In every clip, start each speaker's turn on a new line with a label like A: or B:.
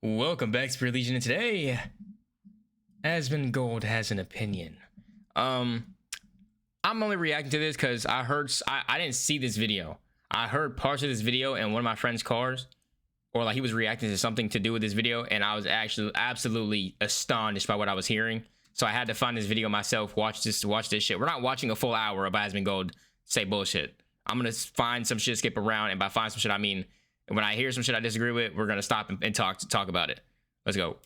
A: Welcome back, Spirit Legion, and today, Asmon Gold has an opinion. I'm only reacting to this because I didn't see this video. I heard parts of this video in one of my friend's cars, or like he was reacting to something to do with this video, and I was actually absolutely astonished by what I was hearing. So I had to find this video myself, watch this shit. We're not watching a full hour of Asmon Gold say bullshit. I'm gonna find some shit, skip around, and by find some shit I mean when I hear some shit I disagree with, we're gonna stop and talk about it. Let's go.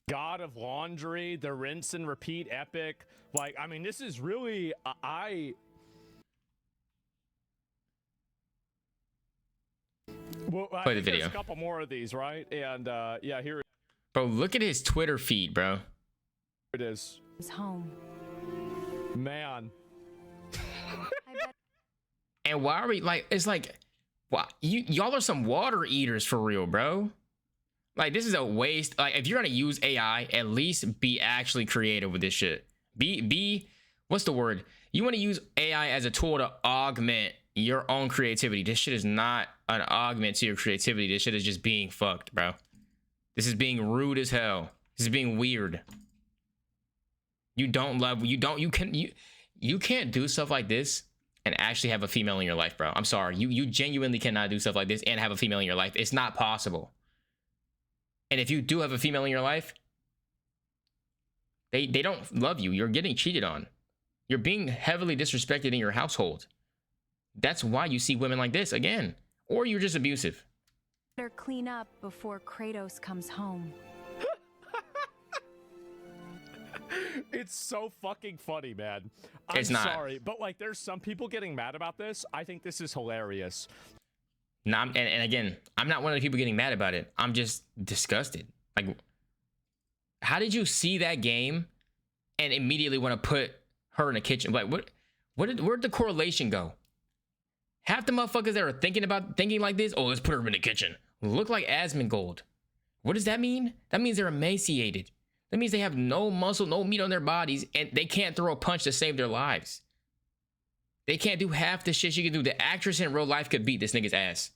B: God of Laundry, the rinse and repeat epic. Like, I mean, this is really Well,
A: Play the video.
B: There's a couple more of these, right? And yeah, here
A: Bro, look at his Twitter feed, bro.
B: it is.
C: It's home.
B: Man.
A: And why are we like? It's like, wow, y'all are some water eaters for real, bro. Like, this is a waste. Like, if you're gonna use AI, at least be actually creative with this shit. Be what's the word? You want to use AI as a tool to augment your own creativity. This shit is not an augment to your creativity. This shit is just being fucked, bro. This is being rude as hell. This is being weird. You can't do stuff like this and actually have a female in your life, bro. I'm sorry. You genuinely cannot do stuff like this and have a female in your life. It's not possible. And if you do have a female in your life, they don't love you. You're getting cheated on. You're being heavily disrespected in your household. That's why you see women like this again. Or you're just abusive.
C: Better clean up before Kratos comes home.
B: It's so fucking funny, man.
A: It's
B: I'm
A: not.
B: sorry, but like, there's some people getting mad about this. I think this is hilarious.
A: No, and again, I'm not one of the people getting mad about it. I'm just disgusted. Like, how did you see that game and immediately want to put her in the kitchen? Like, where'd the correlation go? Half the motherfuckers that are thinking like this, oh, let's put her in the kitchen. Look like Asmon Gold. What does that mean? That means they're emaciated. That means they have no muscle, no meat on their bodies, and they can't throw a punch to save their lives. They can't do half the shit she can do. The actress in real life could beat this nigga's ass.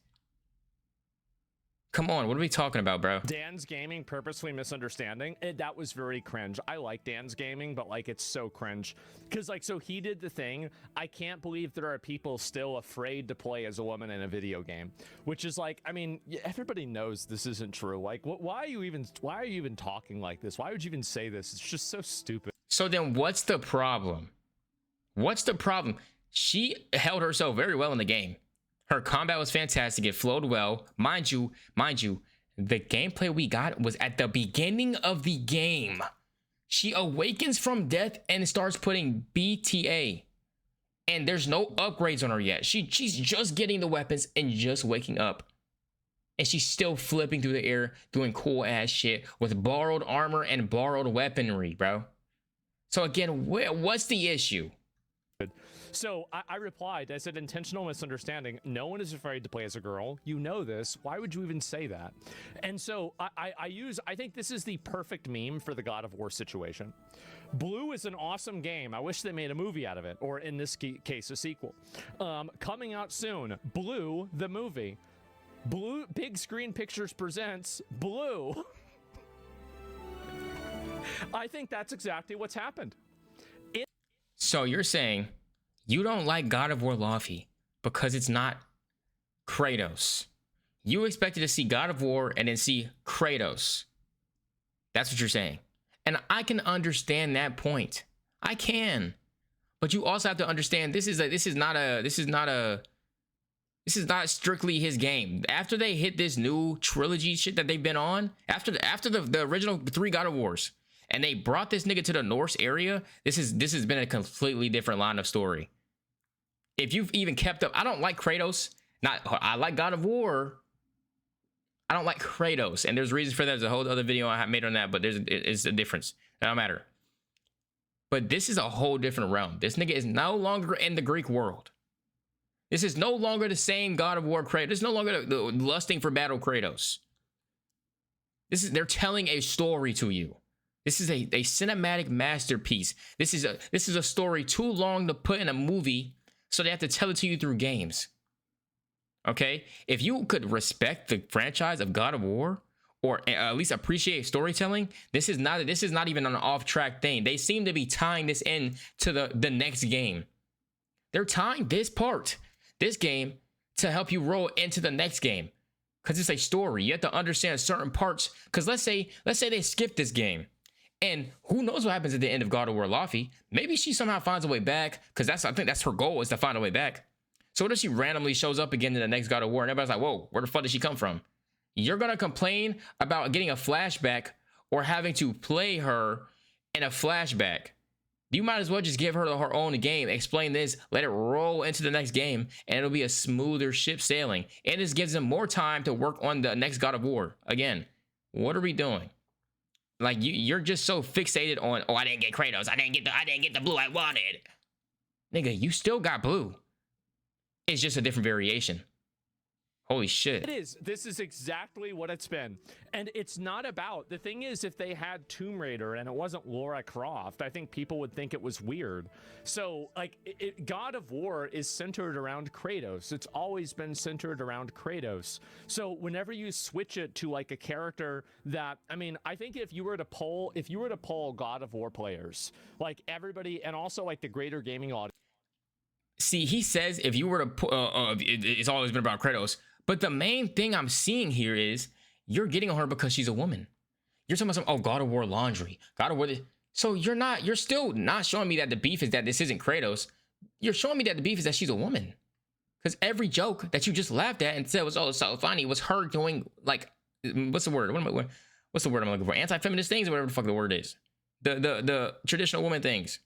A: Come on, what are we talking about, bro?
B: Dan's Gaming purposely misunderstanding. That was very cringe. I like Dan's Gaming, but like, it's so cringe. Because like, so he did the thing. I can't believe there are people still afraid to play as a woman in a video game. Which is like, I mean, everybody knows this isn't true. Like, why are you even talking like this? Why would you even say this? It's just so stupid.
A: So then what's the problem? What's the problem? She held herself very well in the game. Her combat was fantastic. It flowed well. Mind you, the gameplay we got was at the beginning of the game. She awakens from death and starts putting BTA. And there's no upgrades on her yet. She's just getting the weapons and just waking up. And she's still flipping through the air, doing cool ass shit with borrowed armor and borrowed weaponry, bro. So again, what's the issue?
B: So I replied, I said, intentional misunderstanding. No one is afraid to play as a girl. You know this. Why would you even say that? And so I think this is the perfect meme for the God of War situation. Blue is an awesome game. I wish they made a movie out of it, or in this case, a sequel. Coming out soon. Blue, the movie. Blue, Big Screen Pictures presents Blue. I think that's exactly what's happened.
A: So you're saying you don't like God of War Laufey because it's not Kratos. You expected to see God of War and then see Kratos. That's what you're saying. And I can understand that point. I can. But you also have to understand this is not strictly his game. After they hit this new trilogy shit that they've been on, after the original 3 God of Wars, and they brought this nigga to the Norse area, this has been a completely different line of story. If you've even kept up, I don't like Kratos. I like God of War. I don't like Kratos, and there's reasons for that. There's a whole other video I made on that, but it's a difference. It don't matter. But this is a whole different realm. This nigga is no longer in the Greek world. This is no longer the same God of War Kratos. This is no longer the lusting for battle Kratos. They're telling a story to you. This is a cinematic masterpiece. This is a story too long to put in a movie, so they have to tell it to you through games. Okay? If you could respect the franchise of God of War, or at least appreciate storytelling, this is not even an off-track thing. They seem to be tying this in to the next game. They're tying this game, to help you roll into the next game, because it's a story. You have to understand certain parts. Because let's say they skip this game, and who knows what happens at the end of God of War Laufey? Maybe she somehow finds a way back, because I think that's her goal, is to find a way back. So what if she randomly shows up again in the next God of War, and everybody's like, whoa, where the fuck did she come from? You're gonna complain about getting a flashback or having to play her in a flashback. You might as well just give her own game, explain this, let it roll into the next game, and it'll be a smoother ship sailing. And this gives them more time to work on the next God of War. Again, what are we doing? Like, you're just so fixated on, oh, I didn't get Kratos, I didn't get the blue I wanted. Nigga, you still got blue. It's just a different variation. Holy shit.
B: It is. This is exactly what it's been. And it's not about, the thing is, if they had Tomb Raider and it wasn't Lara Croft, I think people would think it was weird. So, like, God of War is centered around Kratos. It's always been centered around Kratos. So whenever you switch it to, like, a character that, I mean, I think if you were to poll God of War players, like, everybody, and also, like, the greater gaming audience.
A: See, he says if you were to, it's always been about Kratos. But the main thing I'm seeing here is you're getting on her because she's a woman. You're talking about God of War laundry, God of War. So you're still not showing me that the beef is that this isn't Kratos. You're showing me that the beef is that she's a woman. Because every joke that you just laughed at and said was, oh, so funny, was her doing, like, what's the word? What's the word I'm looking for? Anti-feminist things or whatever the fuck the word is. The traditional woman things.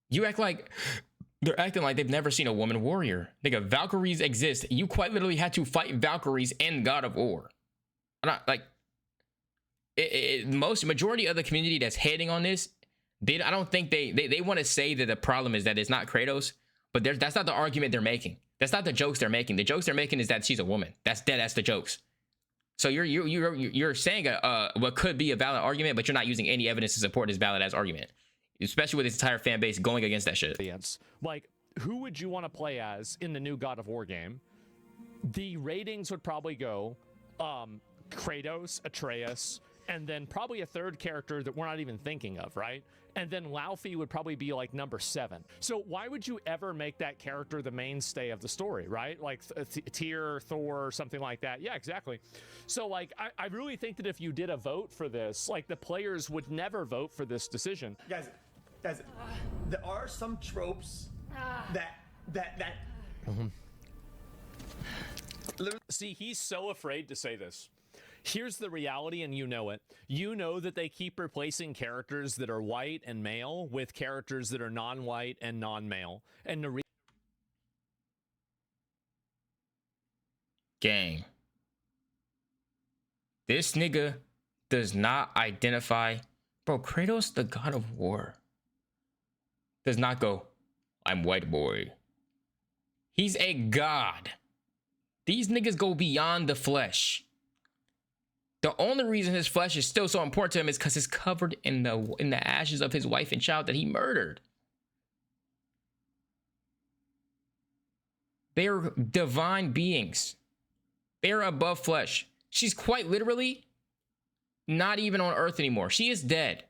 A: You act like... They're acting like they've never seen a woman warrior. Nigga, Valkyries exist. You quite literally had to fight Valkyries in God of War. Not like majority of the community that's hating on this, I don't think they want to say that the problem is that it's not Kratos, but that's not the argument they're making. That's not the jokes they're making. The jokes they're making is that she's a woman. That's the jokes. So you're saying what could be a valid argument, but you're not using any evidence to support this valid ass argument. Especially with its entire fan base going against that shit.
B: Like, who would you want to play as in the new God of War game? The ratings would probably go Kratos, Atreus, and then probably a third character that we're not even thinking of, right? And then Laufey would probably be like number 7. So why would you ever make that character the mainstay of the story, right? Like Tyr, Thor, or something like that. Yeah, exactly. So like, I really think that if you did a vote for this, like the players would never vote for this decision.
D: Guys, there are some tropes that
B: See, he's so afraid to say this. Here's the reality, and you know it. You know that they keep replacing characters that are white and male with characters that are non-white and non-male. And the
A: gang. This nigga does not identify. Bro, Kratos, the God of War, does not go, I'm white boy. He's a god. These niggas go beyond the flesh. The only reason his flesh is still so important to him is because it's covered in the ashes of his wife and child that he murdered. They are divine beings. They are above flesh. She's quite literally not even on earth anymore. She is dead.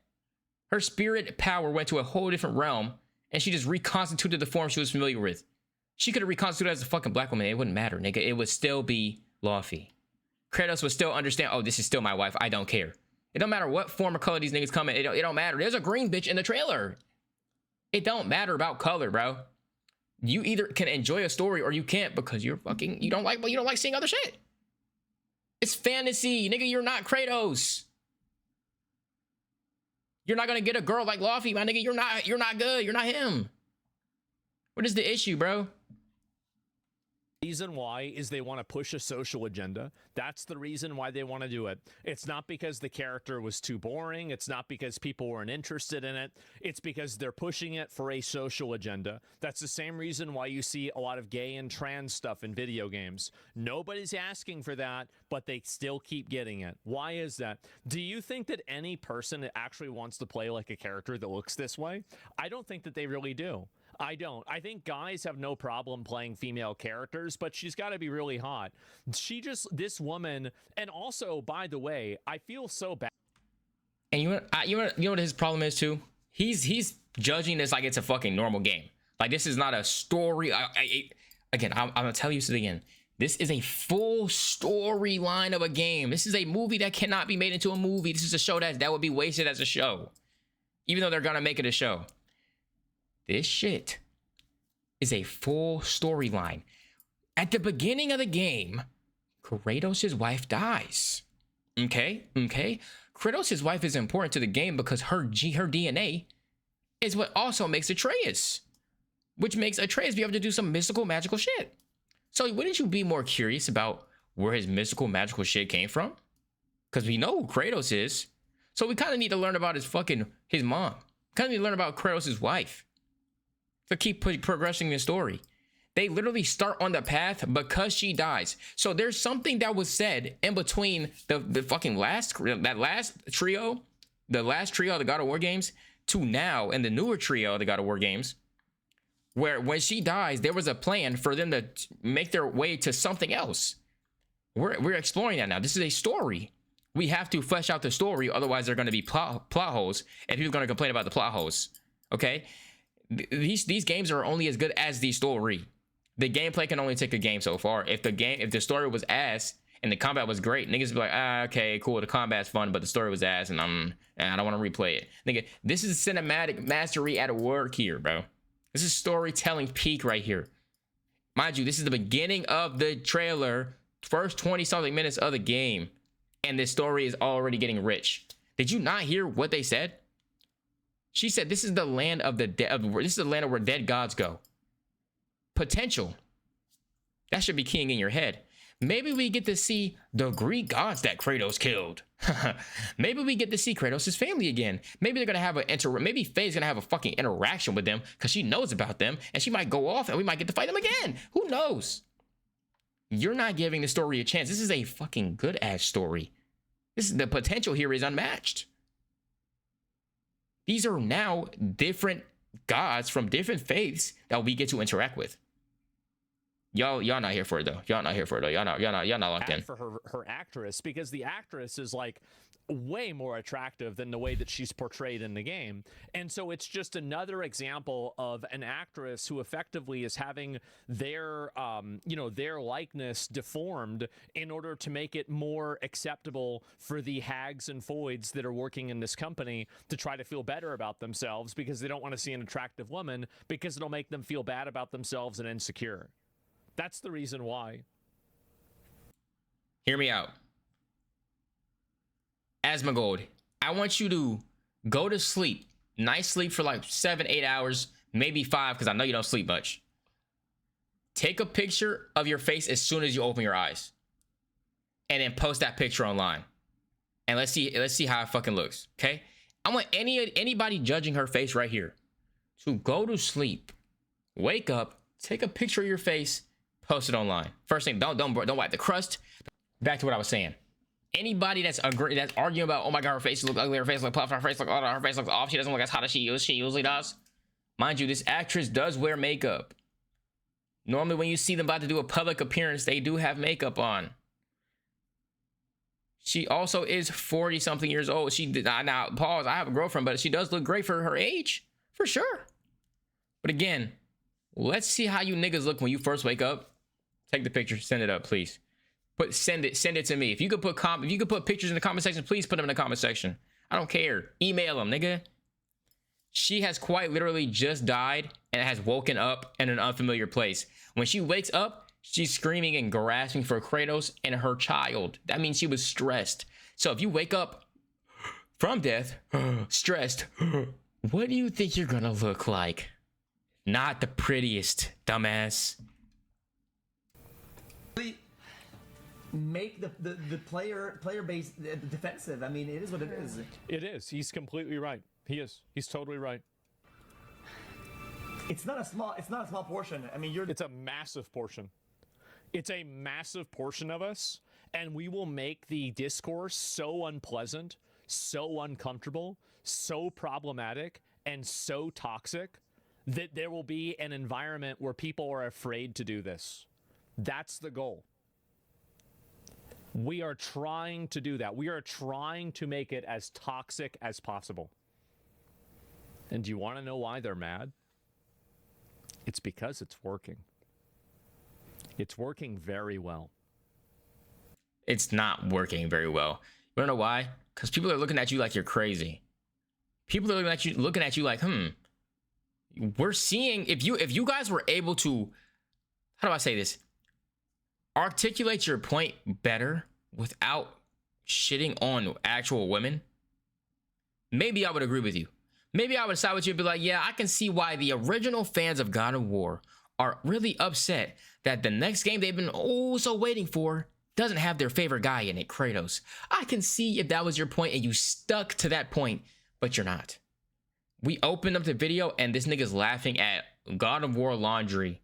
A: Her spirit power went to a whole different realm, and she just reconstituted the form she was familiar with. She could have reconstituted as a fucking black woman. It wouldn't matter, nigga. It would still be Laufey. Kratos would still understand, oh, this is still my wife. I don't care. It don't matter what form or color these niggas come in. It don't matter. There's a green bitch in the trailer. It don't matter about color, bro. You either can enjoy a story or you can't because you don't like seeing other shit. It's fantasy, nigga. You're not Kratos. You're not gonna get a girl like Laufey, my nigga. You're not good. You're not him. What is the issue, bro?
B: reason why is they want to push a social agenda. That's the reason why they want to do it. It's not because the character was too boring. It's not because people weren't interested in it. It's because they're pushing it for a social agenda. That's the same reason why you see a lot of gay and trans stuff in video games. Nobody's asking for that, but they still keep getting it. Why is that? Do you think that any person that actually wants to play like a character that looks this way? I don't think that they really do. I don't. I think guys have no problem playing female characters, but she's got to be really hot. This woman, and also, by the way, I feel so bad.
A: And you know what his problem is too? He's judging this like it's a fucking normal game. Like this is not a story. Again, I'm gonna tell you this again. This is a full storyline of a game. This is a movie that cannot be made into a movie. This is a show that would be wasted as a show, even though they're gonna make it a show. This shit is a full storyline. At the beginning of the game, Kratos' wife dies. Okay? Kratos' wife is important to the game because her DNA is what also makes Atreus, which makes Atreus be able to do some mystical, magical shit. So wouldn't you be more curious about where his mystical, magical shit came from? Because we know who Kratos is. So we kind of need to learn about his mom. Kind of need to learn about Kratos' wife. To keep progressing the story. They literally start on the path because she dies. So there's something that was said in between the fucking last trio of the God of War games to now and the newer trio of the God of War games, where when she dies, there was a plan for them to make their way to something else. We're exploring that now. This is a story. We have to flesh out the story, otherwise there are going to be plot holes, and people are going to complain about the plot holes. Okay? These games are only as good as the story. The gameplay can only take a game so far. If the story was ass and the combat was great, niggas would be like, okay, cool, the combat's fun, but the story was ass, and I don't want to replay it. Nigga, this is cinematic mastery at work here, bro. This is storytelling peak right here. Mind you, this is the beginning of the trailer, first 20-something minutes of the game, and this story is already getting rich. Did you not hear what they said? She said, this is the land of the dead. This is the land of where dead gods go. Potential. That should be keying in your head. Maybe we get to see the Greek gods that Kratos killed. Maybe we get to see Kratos' family again. Maybe they're gonna have maybe Faye's gonna have a fucking interaction with them because she knows about them, and she might go off and we might get to fight them again. Who knows? You're not giving the story a chance. This is a fucking good ass story. The potential here is unmatched. These are now different gods from different faiths that we get to interact with. Y'all not here for it though. Y'all not locked in.
B: For her actress, because the actress is like way more attractive than the way that she's portrayed in the game. And so it's just another example of an actress who effectively is having their their likeness deformed in order to make it more acceptable for the hags and foids that are working in this company to try to feel better about themselves, because they don't want to see an attractive woman, because it'll make them feel bad about themselves and insecure. That's the reason why.
A: Hear me out. Asmongold, I want you to go to sleep. Nice sleep for like 7-8 hours, maybe 5, because I know you don't sleep much. Take a picture of your face as soon as you open your eyes, and then post that picture online. And let's see how it fucking looks. Okay? I want anybody judging her face right here to go to sleep, wake up, take a picture of your face, post it online. First thing, don't wipe the crust. Back to what I was saying. Anybody that's arguing about, oh my god, her face looks ugly, her face looks puffed, her face looks off, she doesn't look as hot as she usually does. Mind you, this actress does wear makeup. Normally when you see them about to do a public appearance, they do have makeup on. She also is 40-something years old. She did not, now pause, I have a girlfriend, but she does look great for her age, for sure. But again, let's see how you niggas look when you first wake up. Take the picture, send it up, please. Send it to me. If you could put pictures in the comment section, please put them in the comment section. I don't care. Email them, nigga. She has quite literally just died and has woken up in an unfamiliar place. When she wakes up, she's screaming and grasping for Kratos and her child. That means she was stressed. So if you wake up from death, stressed, what do you think you're gonna look like? Not the prettiest, dumbass.
D: Make the player base defensive. I mean, it is what it is.
B: It is. He's completely right. He is. He's totally right.
D: It's not a small portion. I mean,
B: it's a massive portion. It's a massive portion of us, and we will make the discourse so unpleasant, so uncomfortable, so problematic, and so toxic that there will be an environment where people are afraid to do this. That's the goal. We are trying to do that. We are trying to make it as toxic as possible. And do you want to know why they're mad? It's because it's working. It's working very well.
A: It's not working very well. You wanna know why? Because people are looking at you like you're crazy. People are looking at you like, we're seeing if you guys were able to, how do I say this? Articulate your point better without shitting on actual women, maybe I would agree with you. Maybe I would side with you and be like, yeah, I can see why the original fans of God of War are really upset that the next game they've been so waiting for doesn't have their favorite guy in it, Kratos. I can see if that was your point and you stuck to that point, but you're not. We opened up the video and this nigga's laughing at God of War laundry,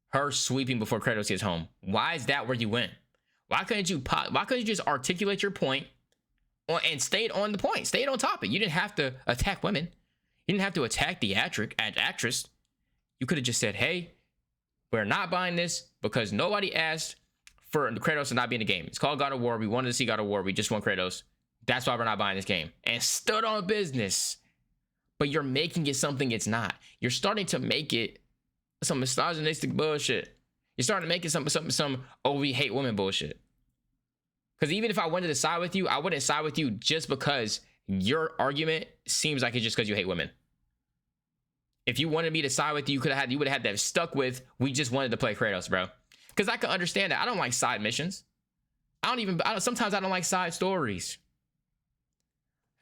A: her sweeping before Kratos gets home. Why is that where you went? Why couldn't you just articulate your point and stayed on the point, stayed on topic? You didn't have to attack women. You didn't have to attack the actress. You could have just said, hey, we're not buying this because nobody asked for Kratos to not be in the game. It's called God of War. We wanted to see God of War. We just want Kratos. That's why we're not buying this game. And stood on business. But you're making it something it's not. You're starting to make it some misogynistic bullshit. You're starting to make it some oh, we hate women bullshit. Because even if I wanted to side with you, I wouldn't side with you just because your argument seems like it's just because you hate women. If you wanted me to side with you, you would have had that stuck with, we just wanted to play Kratos, bro. Because I can understand that. I don't like side missions. Sometimes I don't like side stories.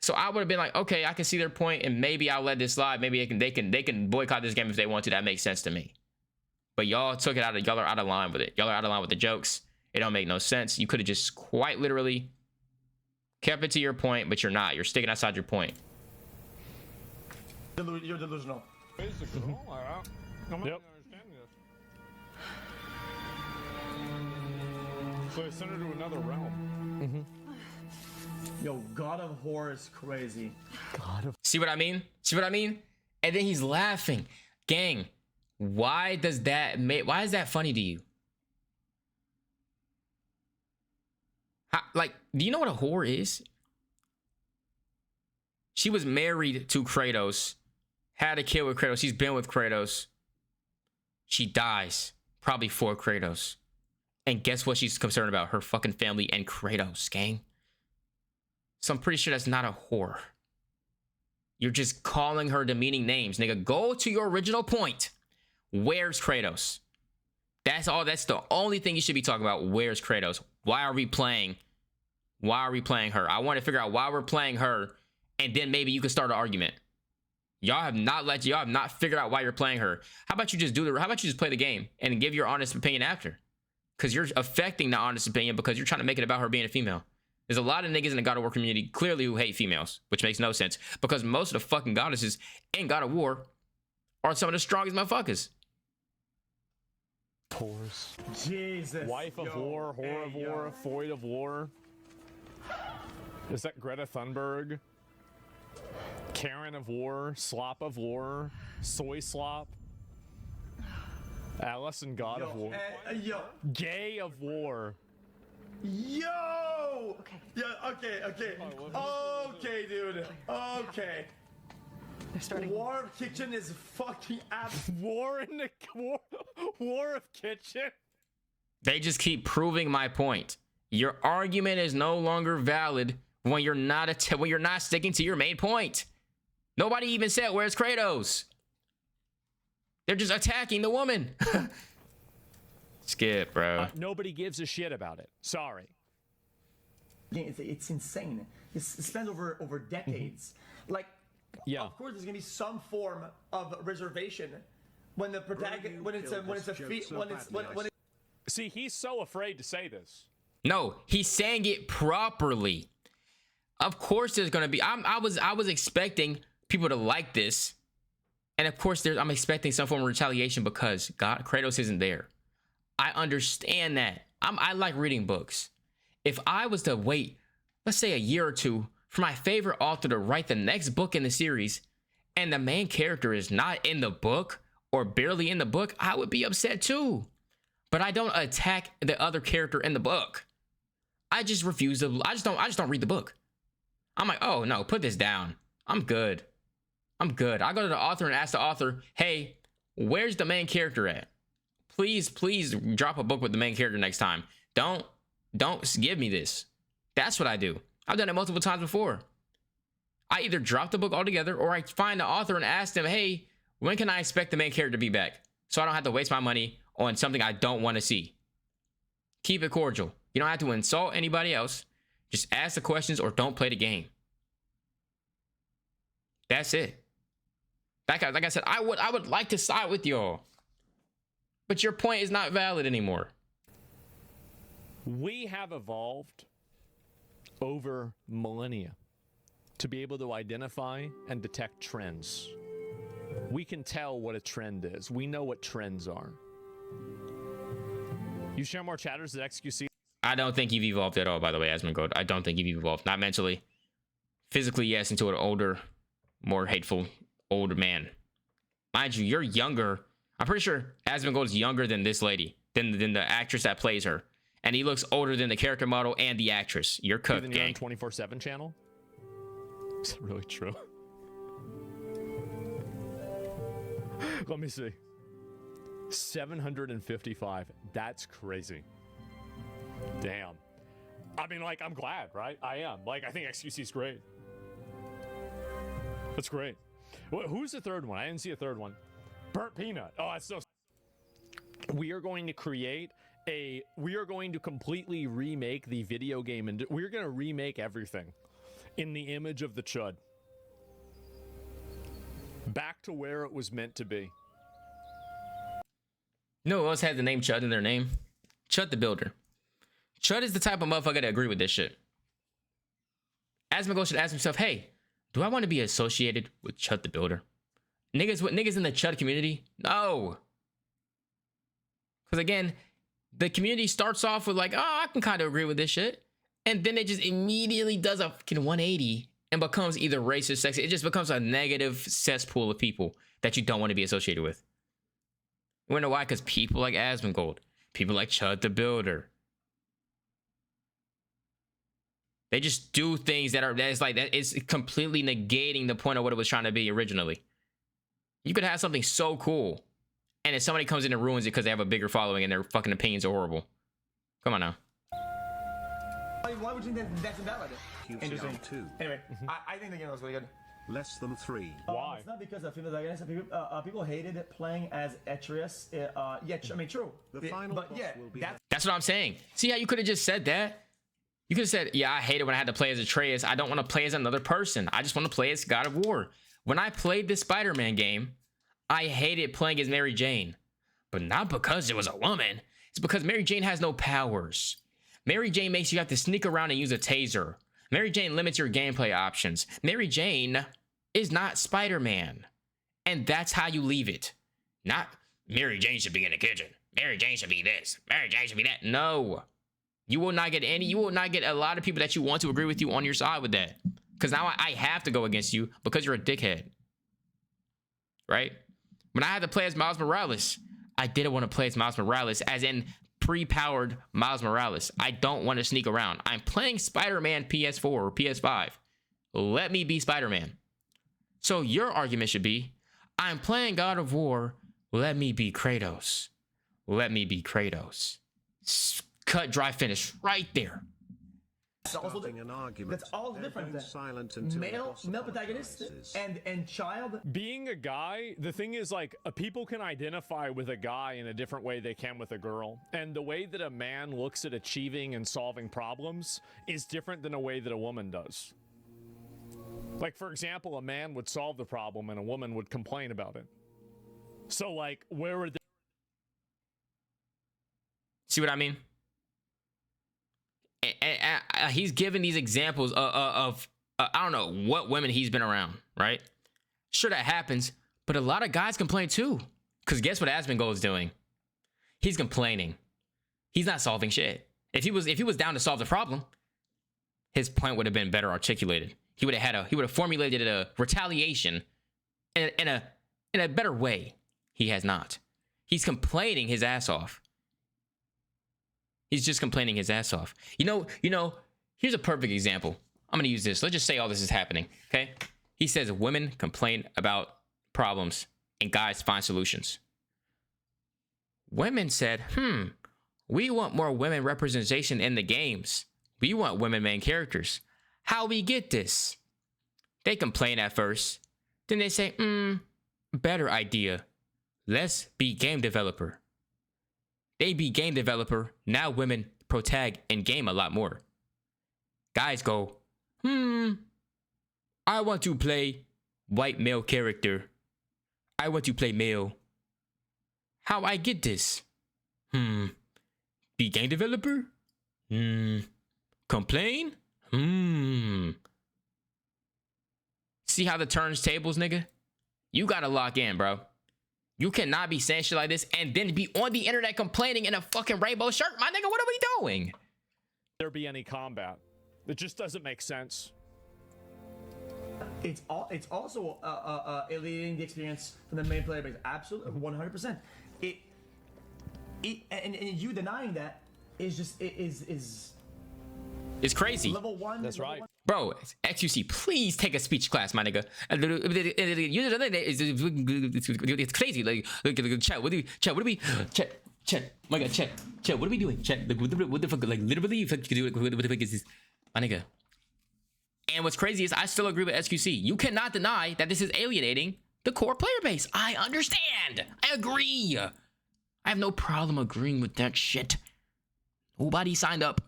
A: So I would have been like, okay, I can see their point, and maybe I'll let this slide. Maybe they can boycott this game if they want to. That makes sense to me. But y'all took it y'all are out of line with it. Y'all are out of line with the jokes. It don't make no sense. You could have just quite literally kept it to your point, but you're not. You're sticking outside your point.
D: You're delusional.
B: Basically, I'm not understanding this. So they sent her to another realm.
D: Yo, God of War is crazy.
A: See what I mean? See what I mean? And then he's laughing. Gang, why is that funny to you? Do you know what a whore is? She was married to Kratos, had a kid with Kratos. She's been with Kratos. She dies, probably for Kratos. And guess what she's concerned about? Her fucking family and Kratos, gang. So I'm pretty sure that's not a whore. You're just calling her demeaning names. Nigga, go to your original point. Where's Kratos? That's all. That's the only thing you should be talking about. Where's Kratos? Why are we playing her? I want to figure out why we're playing her, and then maybe you can start an argument. Y'all have not figured out why you're playing her. How about you just play the game and give your honest opinion after? Because you're affecting the honest opinion because you're trying to make it about her being a female. There's a lot of niggas in the God of War community clearly who hate females, which makes no sense because most of the fucking goddesses in God of War are some of the strongest motherfuckers.
B: Pores.
D: Jesus.
B: Wife of War, Whore of War, Foid of War. Is that Greta Thunberg? Karen of War, Slop of War, Soy Slop. Alice and God of War. Gay of War.
D: Yo!
C: Okay.
D: Yeah, okay, dude. Okay.
C: They're starting.
D: War of Kitchen is fucking
B: War of Kitchen.
A: They just keep proving my point. Your argument is no longer valid when you're not sticking to your main point. Nobody even said where's Kratos. They're just attacking the woman. Skip, bro.
B: Nobody gives a shit about it. Sorry.
D: It's insane. It's spent over decades. Like,
B: yeah.
D: Of course, there's gonna be some form of reservation when the protagonist,
B: See, he's so afraid to say this.
A: No, he's saying it properly. Of course, there's gonna be. I was expecting people to like this, and of course, I'm expecting some form of retaliation because Kratos isn't there. I understand that. I like reading books. If I was to wait, let's say a year or two, for my favorite author to write the next book in the series, and the main character is not in the book or barely in the book, I would be upset too. But I don't attack the other character in the book. I just refuse to. I just don't read the book. I'm like, oh no, put this down. I'm good. I'm good. I go to the author and ask the author, hey, where's the main character at? Please drop a book with the main character next time. Don't give me this. That's what I do. I've done it multiple times before. I either drop the book altogether or I find the author and ask them, hey, when can I expect the main character to be back? So I don't have to waste my money on something I don't want to see. Keep it cordial. You don't have to insult anybody else. Just ask the questions or don't play the game. That's it. Like I said, I would like to side with y'all, but your point is not valid anymore.
B: We have evolved over millennia to be able to identify and detect trends. We can tell what a trend is. We know what trends are. You share more chatters at XQC.
A: I don't think you've evolved at all, by the way, Asmongold. I don't think you've evolved. Not mentally. Physically, yes, into an older, more hateful, older man. Mind you, you're younger. I'm pretty sure Asmongold is younger than this lady, than the actress that plays her. And he looks older than the character model and the actress. You're cooked, gang.
B: 24/7 channel? Is that really true? Let me see. 755. That's crazy. Damn. I mean, like, I'm glad, right? I am. Like, I think XQC is great. That's great. Who's the third one? I didn't see a third one. Burnt Peanut. Oh, that's so... We are going to create a... We are going to completely remake the video game, and we're going to remake everything in the image of the Chud. Back to where it was meant to be.
A: You know who else has the name Chud in their name? Chud the Builder. Chud is the type of motherfucker to agree with this shit. Asmongold should ask himself, hey, do I want to be associated with Chud the Builder? Niggas in the Chud community? No. Because again, the community starts off with like, oh, I can kind of agree with this shit. And then it just immediately does a fucking 180 and becomes either racist, sexist. It just becomes a negative cesspool of people that you don't want to be associated with. You wanna know why? Because people like Asmongold, people like Chud the Builder, they just do things that is completely negating the point of what it was trying to be originally. You could have something so cool, and if somebody comes in and ruins it because they have a bigger following and their fucking opinions are horrible. Come on now.
D: Why would you think that's invalid?
E: Interesting. Too.
D: Anyway, I think the game was really good.
E: Less than 3.
B: Why?
D: It's not because of female antagonists. People hated playing as Atreus. I mean, true.
E: The final
D: but
E: boss
D: yeah,
E: will be
A: That's what I'm saying. See how you could have just said that? You could have said, yeah, I hate it when I had to play as Atreus. I don't want to play as another person. I just want to play as God of War. When I played this Spider-Man game, I hated playing as Mary Jane. But not because it was a woman. It's because Mary Jane has no powers. Mary Jane makes you have to sneak around and use a taser. Mary Jane limits your gameplay options. Mary Jane is not Spider-Man. And that's how you leave it. Not Mary Jane should be in the kitchen. Mary Jane should be this. Mary Jane should be that. No. You will not get a lot of people that you want to agree with you on your side with that. Because now I have to go against you because you're a dickhead. Right? When I had to play as Miles Morales, I didn't want to play as Miles Morales, as in pre-powered Miles Morales. I don't want to sneak around. I'm playing Spider-Man PS4 or PS5. Let me be Spider-Man. So your argument should be, I'm playing God of War. Let me be Kratos. Let me be Kratos. Cut, dry, finish right there.
E: An argument.
D: That's all different.
E: Silent until
D: Male protagonist and child.
B: Being a guy, the thing is, like, people can identify with a guy in a different way they can with a girl. And the way that a man looks at achieving and solving problems is different than a way that a woman does. Like, for example, a man would solve the problem and a woman would complain about it. So, like, where would
A: See what I mean? He's giving these examples of I don't know what women he's been around, right? Sure, that happens, but a lot of guys complain too. Because guess what Asmongold is doing? He's complaining. He's not solving shit. If he was down to solve the problem, his point would have been better articulated. He would have formulated a retaliation in a better way. He has not. He's complaining his ass off. He's just complaining his ass off. You know, here's a perfect example. I'm going to use this. Let's just say all this is happening, okay? He says women complain about problems and guys find solutions. Women said, we want more women representation in the games. We want women main characters. How we get this? They complain at first. Then they say, better idea. Let's be game developer. They be game developer. Now women protag in game a lot more. Guys go, I want to play white male character. I want to play male. How I get this? Be game developer? Complain? See how the turns tables, nigga? You gotta lock in, bro. You cannot be saying shit like this and then be on the internet complaining in a fucking rainbow shirt. My nigga, what are we doing?
B: There be any combat. It just doesn't make sense.
D: It's also alienating the experience from the main player base. Absolutely, 100%. And you denying that is just is
A: it's crazy.
D: level one.
B: That's
D: level
B: right.
D: one.
A: Bro, XQC, please take a speech class, my nigga. It's crazy. Like, chat. What are we? Chat. My God, chat. What are we doing? Chat. Like, what the fuck? Like, literally, what the fuck is this, my nigga? And what's crazy is I still agree with SQC. You cannot deny that this is alienating the core player base. I understand. I agree. I have no problem agreeing with that shit. Nobody signed up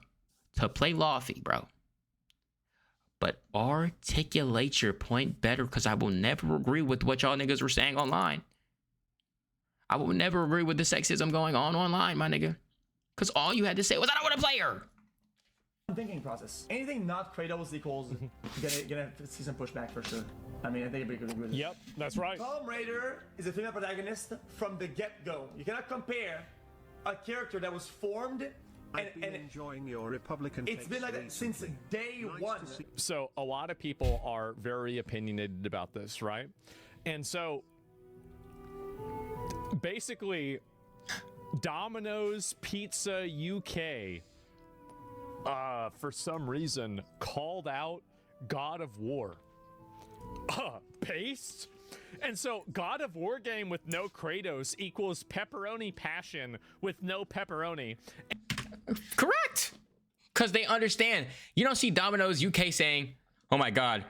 A: to play Laufey, bro. But articulate your point better, because I will never agree with what y'all niggas were saying online. I will never agree with the sexism going on online, my nigga. Because all you had to say was, I don't want to play her.
D: Thinking process. Anything not Kratos equals gonna see some pushback for sure. I mean, I think everybody could agree with this.
B: Yep, that's right.
D: Tomb Raider is a female protagonist from the get-go. You cannot compare a character that was formed
E: I've been enjoying your Republican.
D: it's been like that since day one.
B: So a lot of people are very opinionated about this, right? And so basically Domino's Pizza UK for some reason called out God of War paste. And so God of War game with no Kratos equals pepperoni passion with no pepperoni.
A: Correct. Because they understand. You don't see Domino's UK saying, oh my God,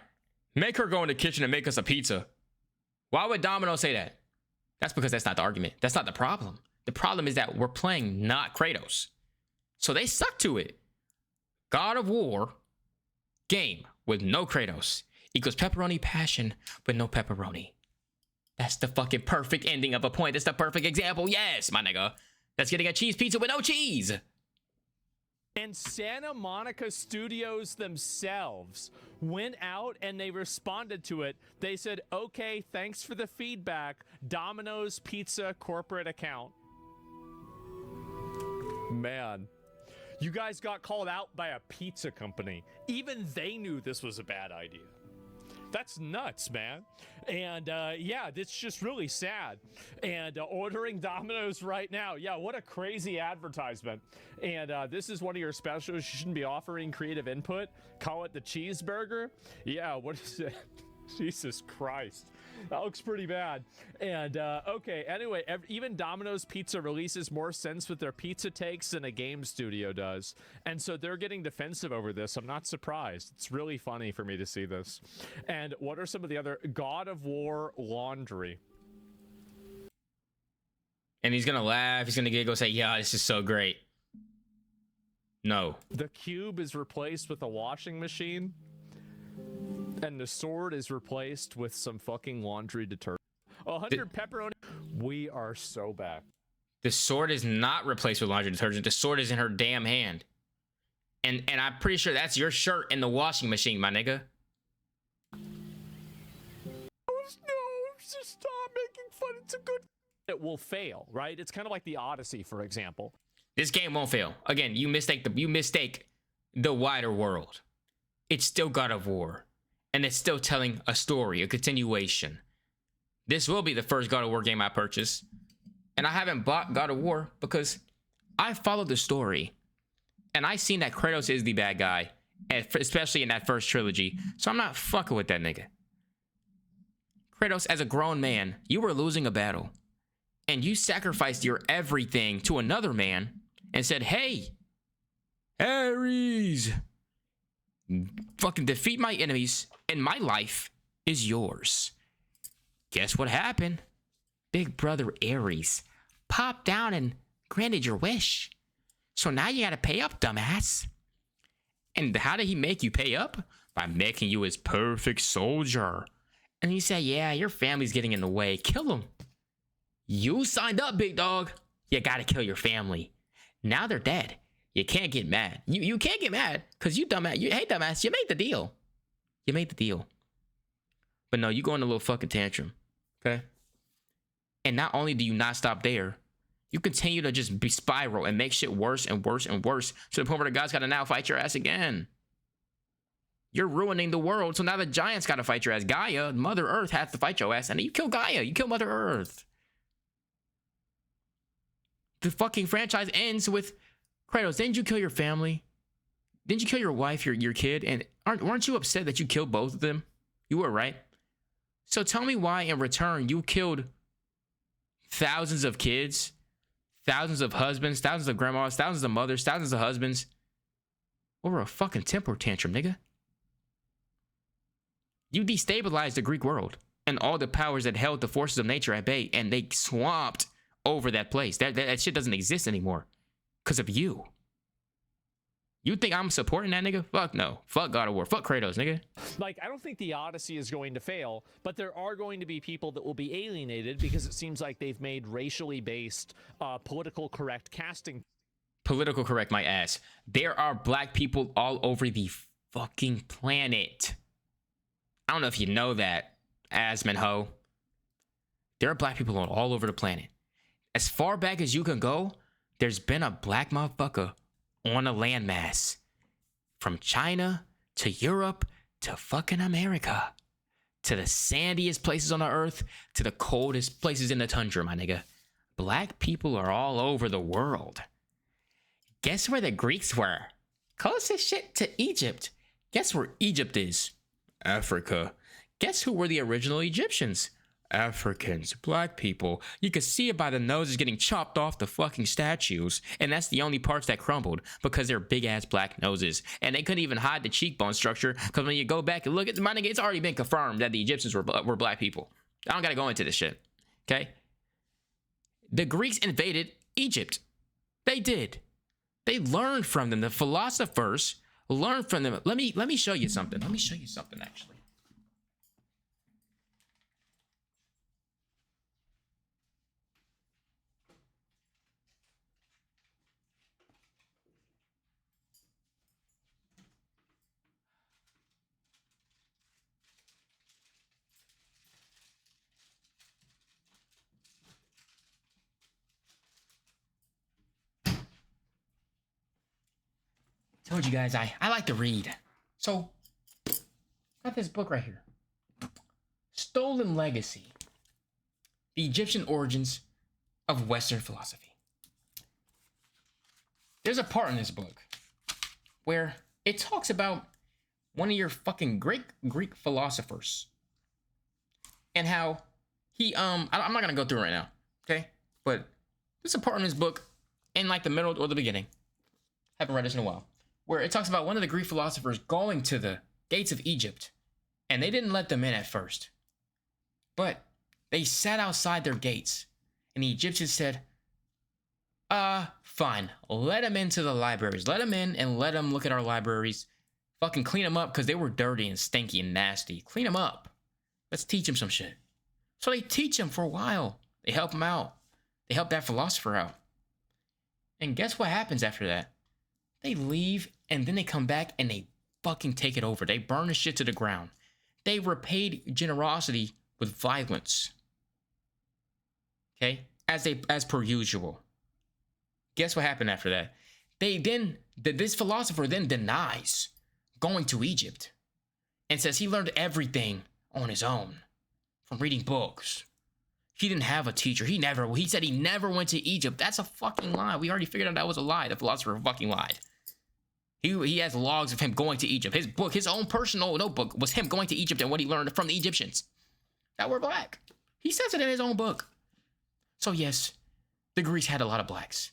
A: make her go in the kitchen and make us a pizza. Why would Domino's say that? That's because that's not the argument. That's not the problem. The problem is that we're playing not Kratos. So they stuck to it. God of War game with no Kratos equals pepperoni passion with no pepperoni. That's the fucking perfect ending of a point. That's the perfect example. Yes, my nigga. That's getting a cheese pizza with no cheese.
B: And Santa Monica Studios themselves went out and they responded to it. They said, okay, thanks for the feedback. Domino's Pizza corporate account. Man, you guys got called out by a pizza company. Even they knew this was a bad idea. That's nuts, man. And yeah, it's just really sad. And ordering Domino's right now. Yeah, what a crazy advertisement. And this is one of your specials. You shouldn't be offering creative input. Call it the cheeseburger. Yeah, what is it? Jesus Christ. That looks pretty bad. And okay, anyway, even Domino's Pizza releases more sense with their pizza takes than a game studio does. And so they're getting defensive over this. I'm not surprised. It's really funny for me to see this. And what are some of the other God of War laundry?
A: And he's going to laugh. He's going to giggle, say, yeah, this is so great. No.
B: The cube is replaced with a washing machine. And the sword is replaced with some fucking laundry detergent. 100 pepperoni. We are so back.
A: The sword is not replaced with laundry detergent. The sword is in her damn hand. And I'm pretty sure that's your shirt in the washing machine, my nigga.
B: No, just stop making fun. It's a good... It will fail, right? It's kind of like the Odyssey, for example.
A: This game won't fail. Again, you mistake the wider world. It's still God of War. And it's still telling a story, a continuation. This will be the first God of War game I purchase. And I haven't bought God of War because I followed the story. And I seen that Kratos is the bad guy, especially in that first trilogy. So I'm not fucking with that nigga. Kratos, as a grown man, you were losing a battle. And you sacrificed your everything to another man and said, hey, Ares, fucking defeat my enemies and my life is yours. Guess what happened? Big brother Ares popped down and granted your wish. So now you gotta pay up, dumbass. And how did he make you pay up? By making you his perfect soldier. And he said, yeah, your family's getting in the way. Kill him. You signed up, big dog. You gotta kill your family. Now they're dead. You can't get mad. You can't get mad because you dumbass. Hey, dumbass, you made the deal. You made the deal. But no, you go in a little fucking tantrum. Okay? And not only do you not stop there, you continue to just be spiral and make shit worse and worse and worse to the point where the gods gotta now fight your ass again. You're ruining the world, so now the giants gotta fight your ass. Gaia, Mother Earth, has to fight your ass, and then you kill Gaia. You kill Mother Earth. The fucking franchise ends with Kratos. Didn't you kill your family? Didn't you kill your wife, your kid? And weren't you upset that you killed both of them? You were, right? So tell me why in return you killed thousands of kids, thousands of husbands, thousands of grandmas, thousands of mothers, thousands of husbands over a fucking temper tantrum, nigga. You destabilized the Greek world and all the powers that held the forces of nature at bay, and they swamped over that place. That shit doesn't exist anymore because of you. You think I'm supporting that nigga? Fuck no. Fuck God of War. Fuck Kratos, nigga.
B: Like, I don't think the Odyssey is going to fail, but there are going to be people that will be alienated because it seems like they've made racially based, political correct casting.
A: Political correct my ass. There are black people all over the fucking planet. I don't know if you know that, Asman Ho. There are black people all over the planet. As far back as you can go, there's been a black motherfucker on a landmass. From China to Europe to fucking America. To the sandiest places on the earth to the coldest places in the tundra, my nigga. Black people are all over the world. Guess where the Greeks were? Closest shit to Egypt. Guess where Egypt is? Africa. Guess who were the original Egyptians? Africans, black people. You could see it by the noses getting chopped off the fucking statues, and that's the only parts that crumbled because they're big ass black noses, and they couldn't even hide the cheekbone structure because when you go back and look at my nigga, it's already been confirmed that the Egyptians were black people. I don't gotta go into this shit. Okay? The Greeks invaded Egypt. They did. They learned from them. The philosophers learned from them. Let me show you something. Let me show you something actually. Told you guys I like to read. So, got this book right here. Stolen Legacy. The Egyptian Origins of Western Philosophy. There's a part in this book where it talks about one of your fucking Greek philosophers and how he I'm not gonna go through it right now, okay? But there's a part in this book in like the middle or the beginning. Haven't read this in a while. Where it talks about one of the Greek philosophers going to the gates of Egypt, and they didn't let them in at first. But they sat outside their gates, and the Egyptians said, fine, let them into the libraries. Let them in and let them look at our libraries. Fucking clean them up because they were dirty and stinky and nasty. Clean them up. Let's teach them some shit. So they teach them for a while. They help them out. They help that philosopher out. And guess what happens after that? They leave, and then they come back, and they fucking take it over. They burn the shit to the ground. They repaid generosity with violence. Okay? As per usual. Guess what happened after that? This philosopher then denies going to Egypt and says he learned everything on his own from reading books He didn't have a teacher. He said he never went to Egypt. That's a fucking lie. We already figured out that was a lie. The philosopher fucking lied. He has logs of him going to Egypt. His book, his own personal notebook, was him going to Egypt and what he learned from the Egyptians that were black. He says it in his own book. So yes, the Greeks had a lot of blacks.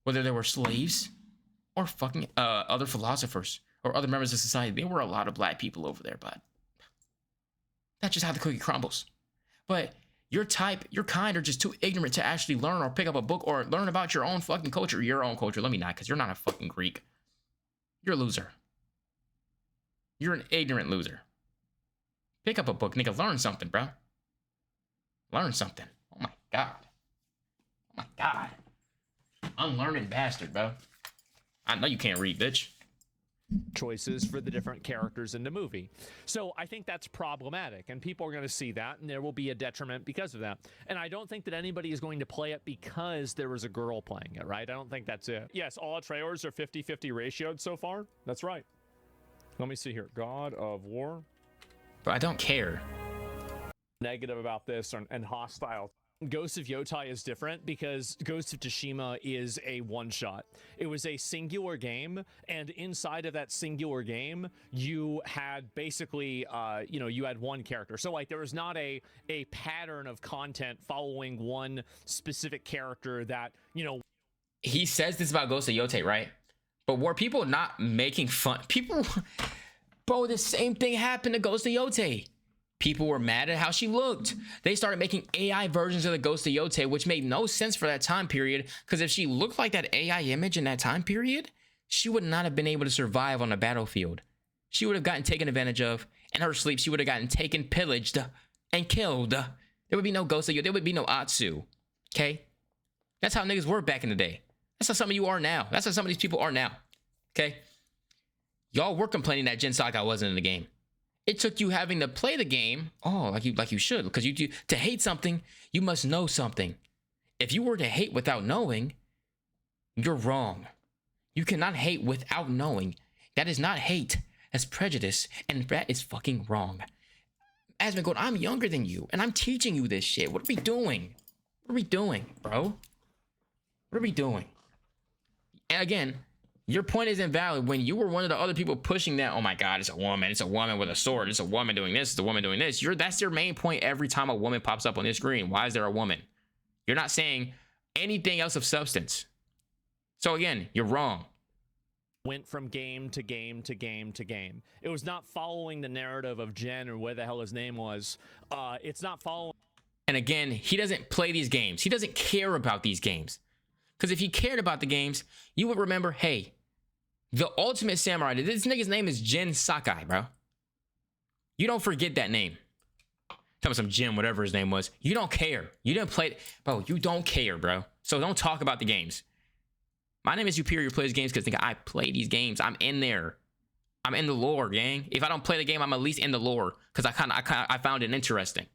A: Whether they were slaves or fucking other philosophers or other members of society, there were a lot of black people over there, but that's just how the cookie crumbles. But your type, your kind are just too ignorant to actually learn or pick up a book or learn about your own fucking culture. Your own culture. Let me not, because you're not a fucking Greek. You're a loser. You're an ignorant loser. Pick up a book, nigga. Learn something, bro. Learn something. Oh my god. Oh my god. Unlearned bastard, bro. I know you can't read, bitch.
B: choices for the different characters in the movie. So I think that's problematic, and people are going to see that, and there will be a detriment because of that. And I don't think that anybody is going to play it because there was a girl playing it, right? I don't think that's it. Yes, all trailers are 50-50 ratioed so far. That's right. Let me see here. God of War.
A: But I don't care.
B: Negative about this and hostile. Ghost of Yotai is different because Ghost of Tsushima is a one-shot. It was a singular game, and inside of that singular game, you had basically, you had one character. So like there was not a pattern of content following one specific character that,
A: He says this about Ghost of Yotai, right? But were people not making fun? People, bro, the same thing happened to Ghost of Yotai. People were mad at how she looked. They started making AI versions of the Ghost of Yotai, which made no sense for that time period. Because if she looked like that AI image in that time period, she would not have been able to survive on the battlefield. She would have gotten taken advantage of. In her sleep, she would have gotten taken, pillaged, and killed. There would be no Ghost of Yotai. There would be no Atsu. Okay? That's how niggas were back in the day. That's how some of you are now. That's how some of these people are now. Okay? Y'all were complaining that Jin Sakai wasn't in the game. It took you having to play the game, like you should, because to hate something, you must know something. If you were to hate without knowing, you're wrong. You cannot hate without knowing. That is not hate. That's prejudice, and that is fucking wrong. Asmongold, I'm younger than you, and I'm teaching you this shit. What are we doing? What are we doing, bro? What are we doing? And again, your point is invalid when you were one of the other people pushing that. Oh my God, it's a woman with a sword. It's a woman doing this. It's a woman doing this. That's your main point every time a woman pops up on this screen. Why is there a woman? You're not saying anything else of substance. So again, you're wrong.
B: Went from game to game to game to game. It was not following the narrative of Jen or what the hell his name was. It's not following.
A: And again, he doesn't play these games. He doesn't care about these games. Because if he cared about the games, you would remember, hey, the ultimate samurai, this nigga's name is Jin Sakai, bro. You don't forget that name. Tell me some Jin, whatever his name was. You don't care. You didn't play, bro, you don't care, bro. So don't talk about the games. My name is Superior Plays Games because I play these games. I'm in there. I'm in the lore, gang. If I don't play the game, I'm at least in the lore because I found it interesting.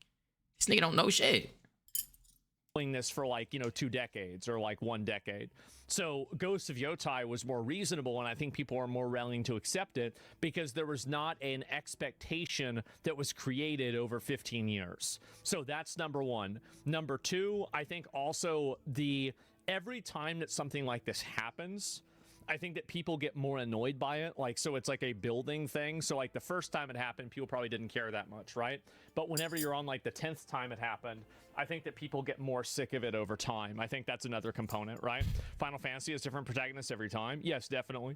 A: This nigga don't know shit.
B: This for 2 decades or 1 decade. So Ghost of Yotai was more reasonable, and I think people are more willing to accept it because there was not an expectation that was created over 15 years. So that's number one. Number two, I think also every time that something like this happens, I think that people get more annoyed by it. So it's like a building thing. So the first time it happened, people probably didn't care that much, right? But whenever you're on the 10th time it happened, I think that people get more sick of it over time. I think that's another component, right? Final Fantasy has different protagonists every time. Yes, definitely.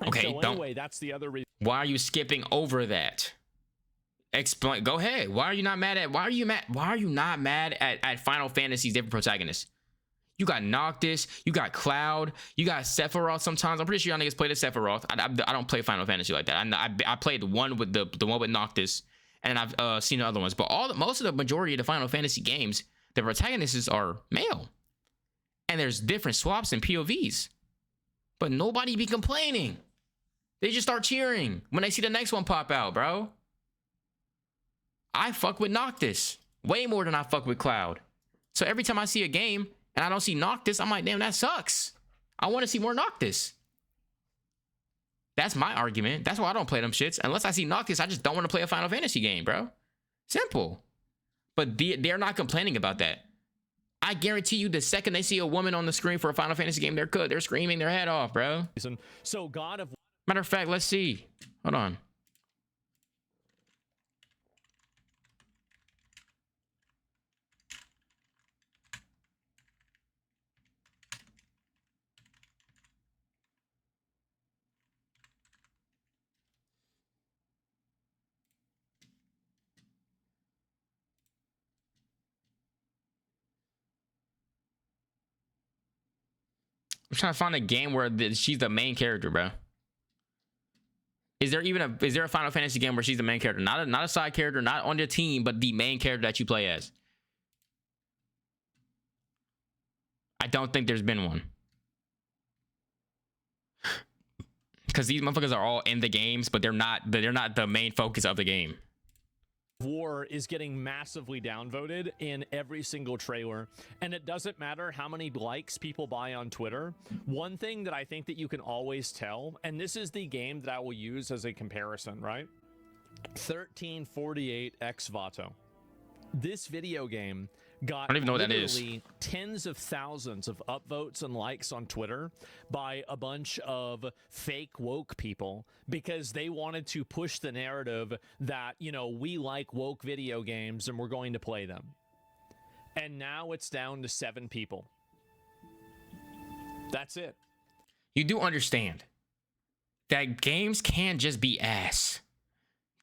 A: Okay,
B: so anyway, that's the other reason.
A: Why are you skipping over that? Explain. Go ahead. Why are you not mad at Final Fantasy's different protagonists? You got Noctis, you got Cloud, you got Sephiroth sometimes. I'm pretty sure y'all niggas play the Sephiroth. I don't play Final Fantasy like that. I played the one with the one with Noctis, and I've seen the other ones. But most of the majority of the Final Fantasy games, the protagonists are male. And there's different swaps and POVs. But nobody be complaining. They just start cheering when they see the next one pop out, bro. I fuck with Noctis way more than I fuck with Cloud. So every time I see a game and I don't see Noctis, I'm like, damn, that sucks. I want to see more Noctis. That's my argument. That's why I don't play them shits. Unless I see Noctis, I just don't want to play a Final Fantasy game, bro. Simple. But they're not complaining about that. I guarantee you, the second they see a woman on the screen for a Final Fantasy game, they're screaming their head off, bro.
B: So God of
A: Matter of fact, let's see. Hold on. I'm trying to find a game where she's the main character, bro. Is there a Final Fantasy game where she's the main character? Not a side character, not on your team, but the main character that you play as. I don't think there's been one. Because these motherfuckers are all in the games, but they're not the main focus of the game.
B: War is getting massively downvoted in every single trailer, and it doesn't matter how many likes people buy on Twitter. One thing that I think that you can always tell, and this is the game that I will use as a comparison, right? 1348 X Vato. This video game got,
A: I don't even know what that is,
B: literally tens of thousands of upvotes and likes on Twitter by a bunch of fake woke people because they wanted to push the narrative that, you know, we like woke video games and we're going to play them. And now it's down to 7 people. That's it.
A: You do understand that games can't just be ass.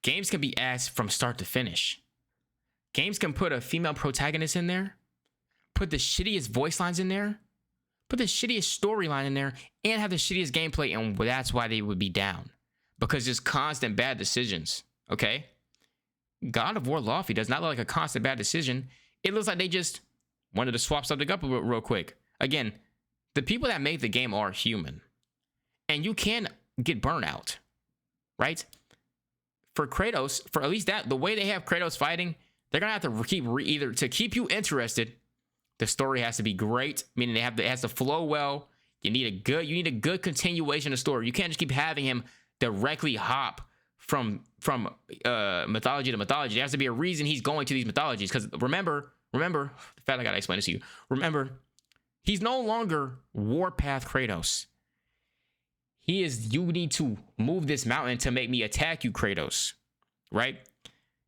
A: Games can be ass from start to finish. Games can put a female protagonist in there, put the shittiest voice lines in there, put the shittiest storyline in there, and have the shittiest gameplay, and that's why they would be down. Because there's constant bad decisions, okay? God of War Laufey does not look like a constant bad decision. It looks like they just wanted to swap something up real quick. Again, the people that make the game are human. And you can get burnout, right? For Kratos, for at least that, the way they have Kratos fighting, they're gonna have to keep either to keep you interested. The story has to be great, meaning it has to flow well. You need a good continuation of story. You can't just keep having him directly hop from mythology to mythology. There has to be a reason he's going to these mythologies. Because remember, the fact I gotta explain this to you. Remember, he's no longer Warpath Kratos. He is. You need to move this mountain to make me attack you, Kratos. Right?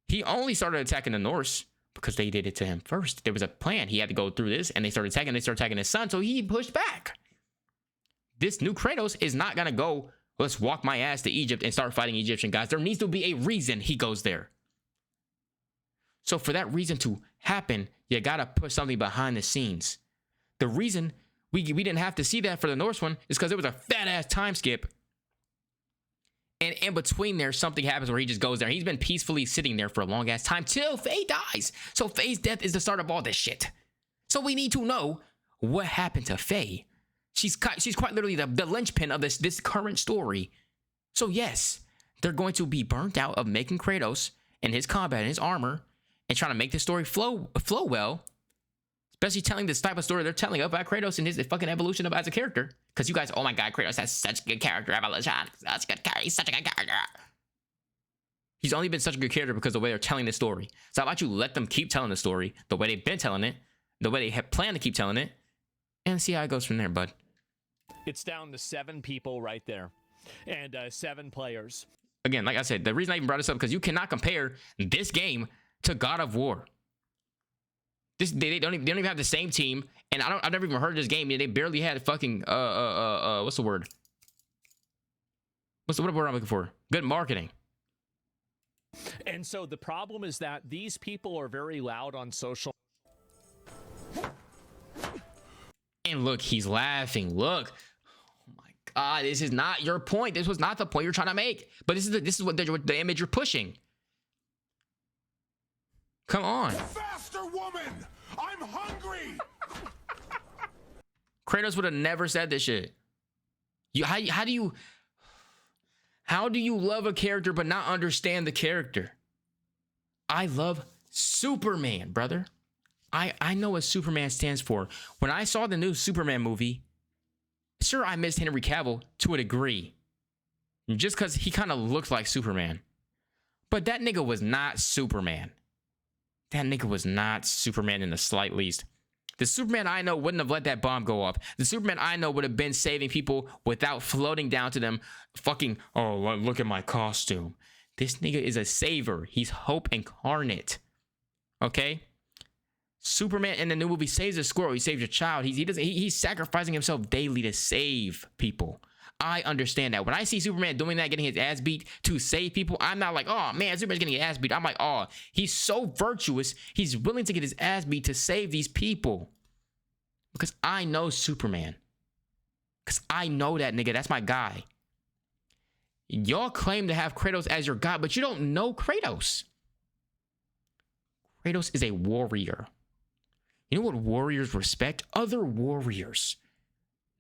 A: He only started attacking the Norse because they did it to him first. There was a plan. He had to go through this, and they started attacking his son, so he pushed back. This new Kratos is not going to go, let's walk my ass to Egypt and start fighting Egyptian guys. There needs to be a reason he goes there. So for that reason to happen, you got to put something behind the scenes. The reason we didn't have to see that for the Norse one is because it was a fat-ass time skip. And in between there, something happens where he just goes there. He's been peacefully sitting there for a long ass time till Faye dies. So Faye's death is the start of all this shit. So we need to know what happened to Faye. She's quite literally the linchpin of this current story. So yes, they're going to be burnt out of making Kratos and his combat and his armor and trying to make the story flow well. Especially telling this type of story they're telling about Kratos and his fucking evolution of as a character. Because you guys, oh my god, Kratos has such good character evolution. He's such a good character. He's only been such a good character because of the way they're telling the story. So how about you let them keep telling the story the way they've been telling it, the way they have planned to keep telling it, and see how it goes from there, bud.
B: It's down to 7 people right there. And 7 players.
A: Again, like I said, the reason I even brought this up because you cannot compare this game to God of War. They don't even have the same team, and I've never even heard of this game. They barely had fucking what's the word? What word I'm looking for? Good marketing.
B: And so the problem is that these people are very loud on social.
A: And look, he's laughing. Look, oh my god, this is not your point. This was not the point you're trying to make. But this is what the image you're pushing. Come on.
E: Faster, woman! I'm hungry!
A: Kratos would have never said this shit. How do you love a character but not understand the character? I love Superman, brother. I know what Superman stands for. When I saw the new Superman movie, sure, I missed Henry Cavill to a degree. Just because he kind of looked like Superman. But that nigga was not Superman. That nigga was not Superman in the slight least. The Superman I know wouldn't have let that bomb go off. The Superman I know would have been saving people without floating down to them fucking, oh, look at my costume. This nigga is a saver. He's hope incarnate. Okay? Superman in the new movie saves a squirrel. He saves a child. He's sacrificing himself daily to save people. I understand that. When I see Superman doing that, getting his ass beat to save people, I'm not like, oh man, Superman's getting his ass beat. I'm like, oh, he's so virtuous. He's willing to get his ass beat to save these people. Because I know Superman. Because I know that nigga. That's my guy. Y'all claim to have Kratos as your god, but you don't know Kratos. Kratos is a warrior. You know what warriors respect? Other warriors.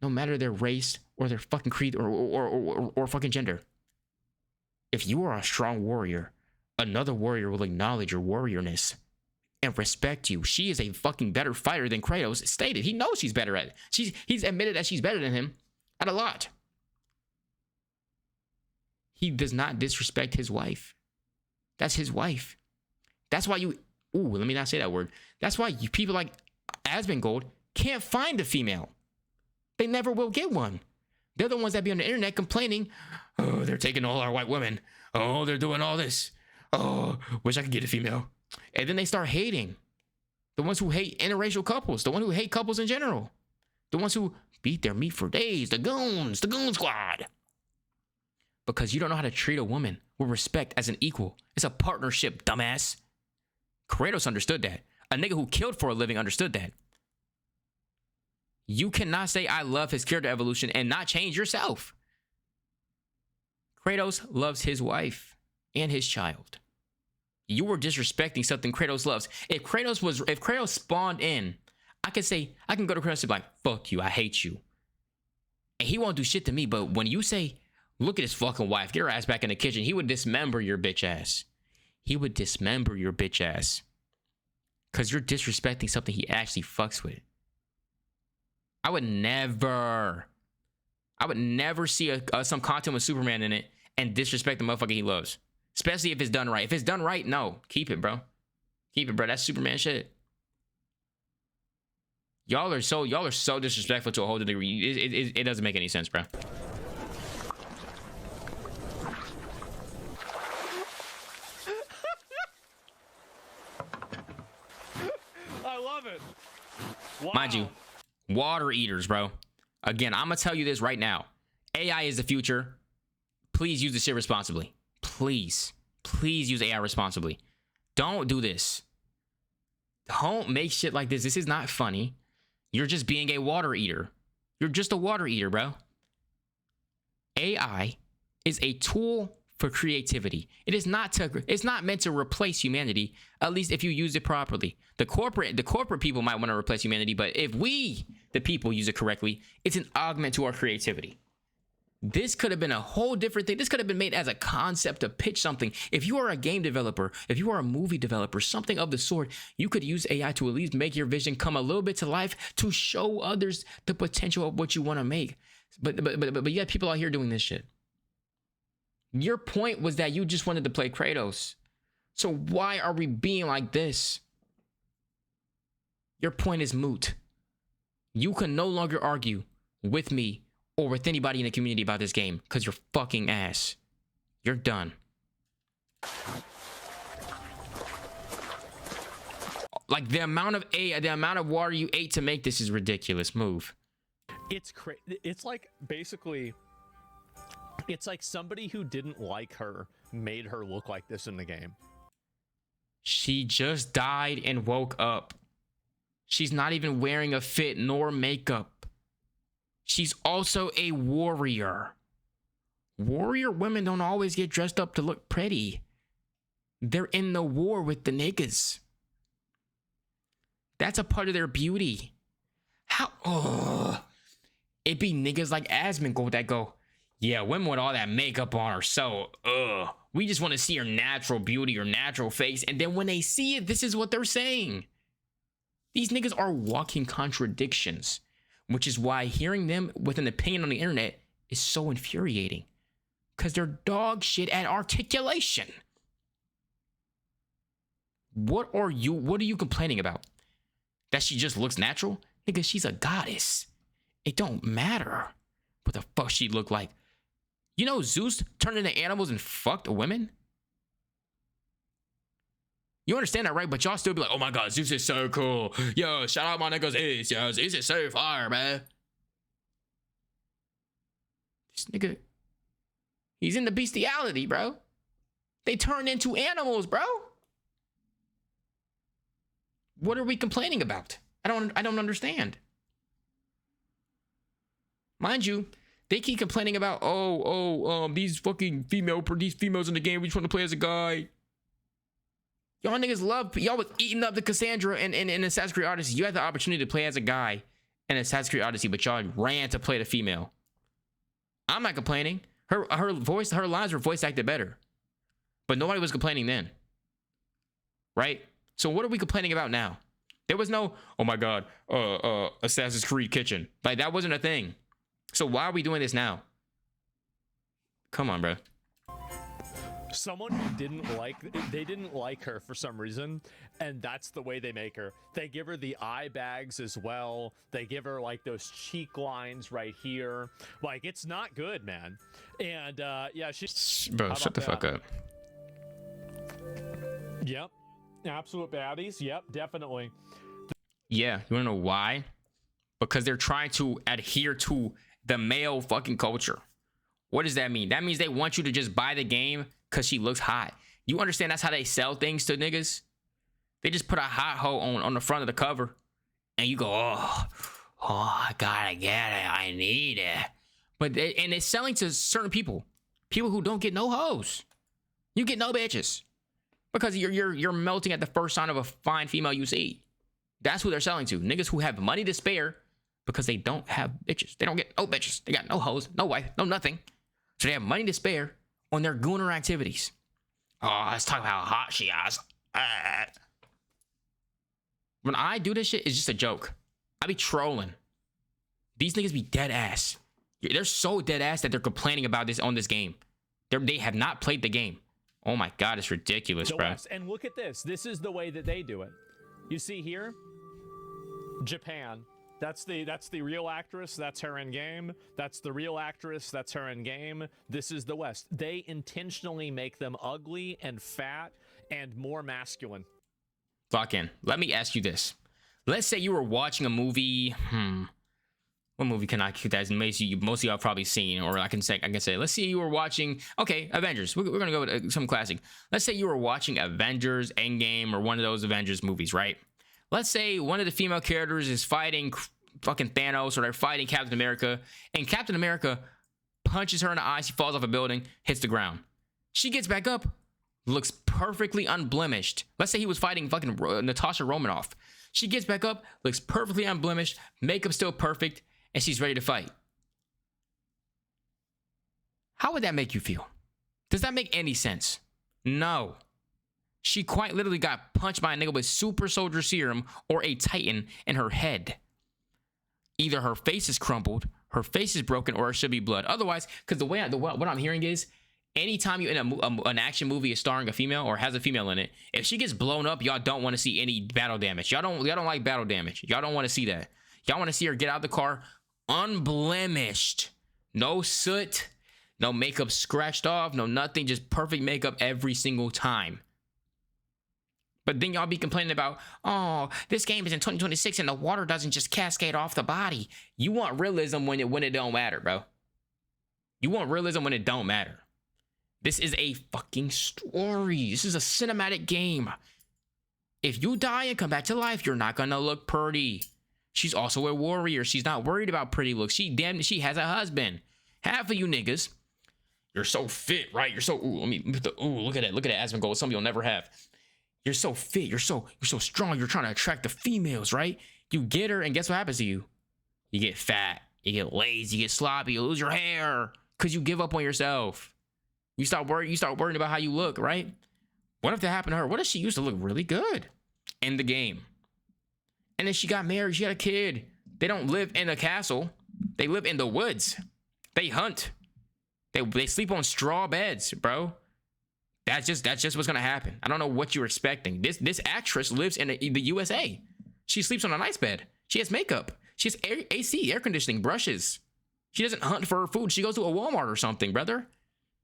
A: No matter their race or their fucking creed or fucking gender. If you are a strong warrior, another warrior will acknowledge your warriorness and respect you. She is a fucking better fighter than Kratos stated. He knows she's better at it. He's admitted that she's better than him at a lot. He does not disrespect his wife. That's his wife. That's why let me not say that word. That's why you people like Asmongold can't find a female. They never will get one. They're the ones that be on the internet complaining, oh, they're taking all our white women. Oh, they're doing all this. Oh, wish I could get a female. And then they start hating. The ones who hate interracial couples. The ones who hate couples in general. The ones who beat their meat for days. The goon squad. Because you don't know how to treat a woman with respect as an equal. It's a partnership, dumbass. Kratos understood that. A nigga who killed for a living understood that. You cannot say I love his character evolution and not change yourself. Kratos loves his wife and his child. You were disrespecting something Kratos loves. If Kratos spawned in, I can go to Kratos and be like, fuck you, I hate you. And he won't do shit to me, but when you say, look at his fucking wife, get her ass back in the kitchen, he would dismember your bitch ass. He would dismember your bitch ass. Because you're disrespecting something he actually fucks with. I would never see some content with Superman in it and disrespect the motherfucker he loves. Especially if it's done right. If it's done right, no. Keep it, bro. Keep it, bro. That's Superman shit. Y'all are so disrespectful to a whole degree. It doesn't make any sense, bro.
B: I love it. Wow.
A: Mind you, water eaters, bro. Again, I'm gonna tell you this right now. AI is the future. Please use this shit responsibly. Please use AI responsibly. Don't do this. Don't make shit like this. This is not funny. You're just being a water eater. You're just a water eater, bro. AI is a tool for creativity. It's not meant to replace humanity, at least if you use it properly. The corporate people might want to replace humanity, but if we, the people, use it correctly, it's an augment to our creativity. This could have been a whole different thing. This could have been made as a concept to pitch something. If you are a game developer, if you are a movie developer, something of the sort, you could use AI to at least make your vision come a little bit to life to show others the potential of what you want to make. But you have people out here doing this shit. Your point was that you just wanted to play Kratos. So why are we being like this? Your point is moot. You can no longer argue with me or with anybody in the community about this game because you're fucking ass. You're done. Like the amount of water you ate to make this is ridiculous. Move.
B: It's like basically, it's like somebody who didn't like her made her look like this in the game.
A: She just died and woke up. She's not even wearing a fit nor makeup. She's also a warrior. Warrior women don't always get dressed up to look pretty. They're in the war with the niggas. That's a part of their beauty. It be niggas like Asmongold that go, yeah, women with all that makeup on are so, we just want to see her natural beauty or natural face. And then when they see it, this is what they're saying. These niggas are walking contradictions, which is why hearing them with an opinion on the internet is so infuriating. Because they're dog shit at articulation. What are you complaining about? That she just looks natural? Nigga, she's a goddess. It don't matter what the fuck she look like. You know Zeus turned into animals and fucked women? You understand that, right? But y'all still be like, oh my god, Zeus is so cool. Yo, shout out my niggas Zeus. Yo, Zeus is so fire, man. This nigga, he's in the bestiality, bro. They turn into animals, bro. What are we complaining about? I don't understand. Mind you, they keep complaining about, these females in the game, we just want to play as a guy. Y'all niggas y'all was eating up the Cassandra in Assassin's Creed Odyssey. You had the opportunity to play as a guy in Assassin's Creed Odyssey, but y'all ran to play the female. I'm not complaining. Her lines were voice acted better. But nobody was complaining then. Right? So what are we complaining about now? There was no, oh my god, Assassin's Creed Kitchen. Like, that wasn't a thing. So why are we doing this now? Come on, bro.
B: Someone who didn't like her for some reason, and that's the way they make her. They give her the eye bags as well. They give her like those cheek lines right here. Like, it's not good, man. And yeah, she's
A: bro, shut the fuck up.
B: Yep, absolute baddies. Yep, definitely.
A: Yeah, you wanna know why? Because they're trying to adhere to the male fucking culture. What does that mean? That means they want you to just buy the game because she looks hot. You understand that's how they sell things to niggas? They just put a hot hoe on the front of the cover, and you go, oh, I gotta get it, I need it. But it's selling to certain people who don't get no hoes. You get no bitches because you're melting at the first sign of a fine female you see. That's who they're selling to. Niggas who have money to spare because they don't have bitches. They don't get no bitches. They got no hoes, no wife, no nothing. So they have money to spare on their gooner activities. Oh, let's talk about how hot she is. When I do this shit, it's just a joke. I be trolling. These niggas be dead ass. They're so dead ass that they're complaining about this on this game. They have not played the game. Oh my god, it's ridiculous, bro.
B: And look at this. This is the way that they do it. You see here, Japan. That's the real actress. That's her in game. That's the real actress. That's her in game. This is the West. They intentionally make them ugly and fat and more masculine.
A: Fucking. Let me ask you this. Let's say you were watching a movie. What movie can I keep that? Most of y'all probably seen, or I can say, let's say you were watching, okay, Avengers. We're gonna go with some classic. Let's say you were watching Avengers Endgame or one of those Avengers movies, right? Let's say one of the female characters is fighting fucking Thanos, or they're fighting Captain America, and Captain America punches her in the eye. She falls off a building, hits the ground. She gets back up, looks perfectly unblemished. Let's say he was fighting fucking Natasha Romanoff. She gets back up, looks perfectly unblemished, makeup still perfect, and she's ready to fight. How would that make you feel? Does that make any sense? No. She quite literally got punched by a nigga with super soldier serum or a titan in her head. Either her face is crumpled, her face is broken, or it should be blood. Otherwise, because what I'm hearing is, anytime you in an action movie is starring a female or has a female in it, if she gets blown up, y'all don't want to see any battle damage. Y'all don't like battle damage. Y'all don't want to see that. Y'all want to see her get out of the car unblemished. No soot, no makeup scratched off, no nothing, just perfect makeup every single time. But then y'all be complaining about, oh, this game is in 2026 and the water doesn't just cascade off the body. You want realism when it don't matter, bro. You want realism when it don't matter. This is a fucking story. This is a cinematic game. If you die and come back to life, you're not gonna look pretty. She's also a warrior. She's not worried about pretty looks. She has a husband. Half of you niggas, you're so fit, right? You're so, look at that Asmongold. Some of you'll never have. You're so fit. You're so strong. You're trying to attract the females, right? You get her, and guess what happens to you? You get fat. You get lazy. You get sloppy. You lose your hair because you give up on yourself. You start worrying about how you look, right? What if that happened to her? What if she used to look really good in the game? And then she got married. She had a kid. They don't live in a castle. They live in the woods. They hunt. They sleep on straw beds, bro. That's just what's gonna happen. I don't know what you're expecting. This actress lives in the USA. She sleeps on a nice bed. She has makeup. She has AC, air conditioning, brushes. She doesn't hunt for her food. She goes to a Walmart or something, brother.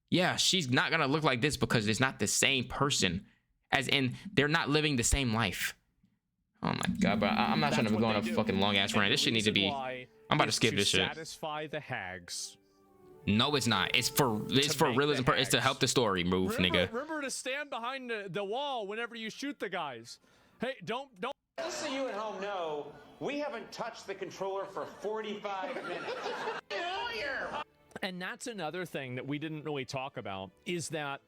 A: Yeah, she's not gonna look like this because it's not the same person. As in, they're not living the same life. Oh my god, bro. I'm not trying to go on a fucking long ass rant. This shit needs to be. I'm about to skip this shit.
B: Satisfy the hags.
A: No, it's not. It's for realism. It's to help the story move, nigga.
B: Remember to stand behind the wall whenever you shoot the guys. Hey, don't.
F: Just so you at home know, we haven't touched the controller for 45 minutes.
B: And that's another thing that we didn't really talk about, is that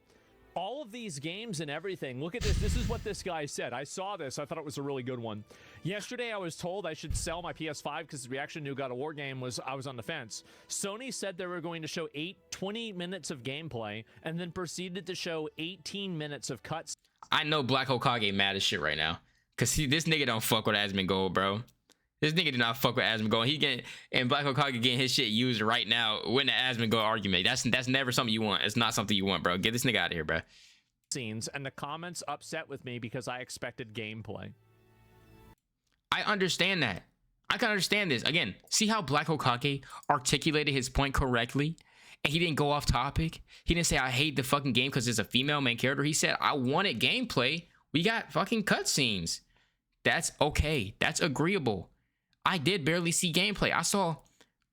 B: all of these games and everything, look at this. This is what this guy said. I saw this. I thought it was a really good one. Yesterday, I was told I should sell my PS5 because the reaction to new God of War game was I was on the fence. Sony said they were going to show 20 minutes of gameplay and then proceeded to show 18 minutes of cuts.
A: I know Black Hokage mad as shit right now. Because this nigga don't fuck with Asmongold, bro. This nigga do not fuck with Asmongold. He getting, and Black Hokage getting his shit used right now when the Asmongold argument. That's never something you want. It's not something you want, bro. Get this nigga out of here, bro.
B: Scenes, and the comments upset with me because I expected gameplay.
A: I understand that. I can understand this. Again, see how Black Hokage articulated his point correctly? And he didn't go off topic. He didn't say, I hate the fucking game because it's a female main character. He said, I wanted gameplay. We got fucking cutscenes. That's okay. That's agreeable. I did barely see gameplay. I saw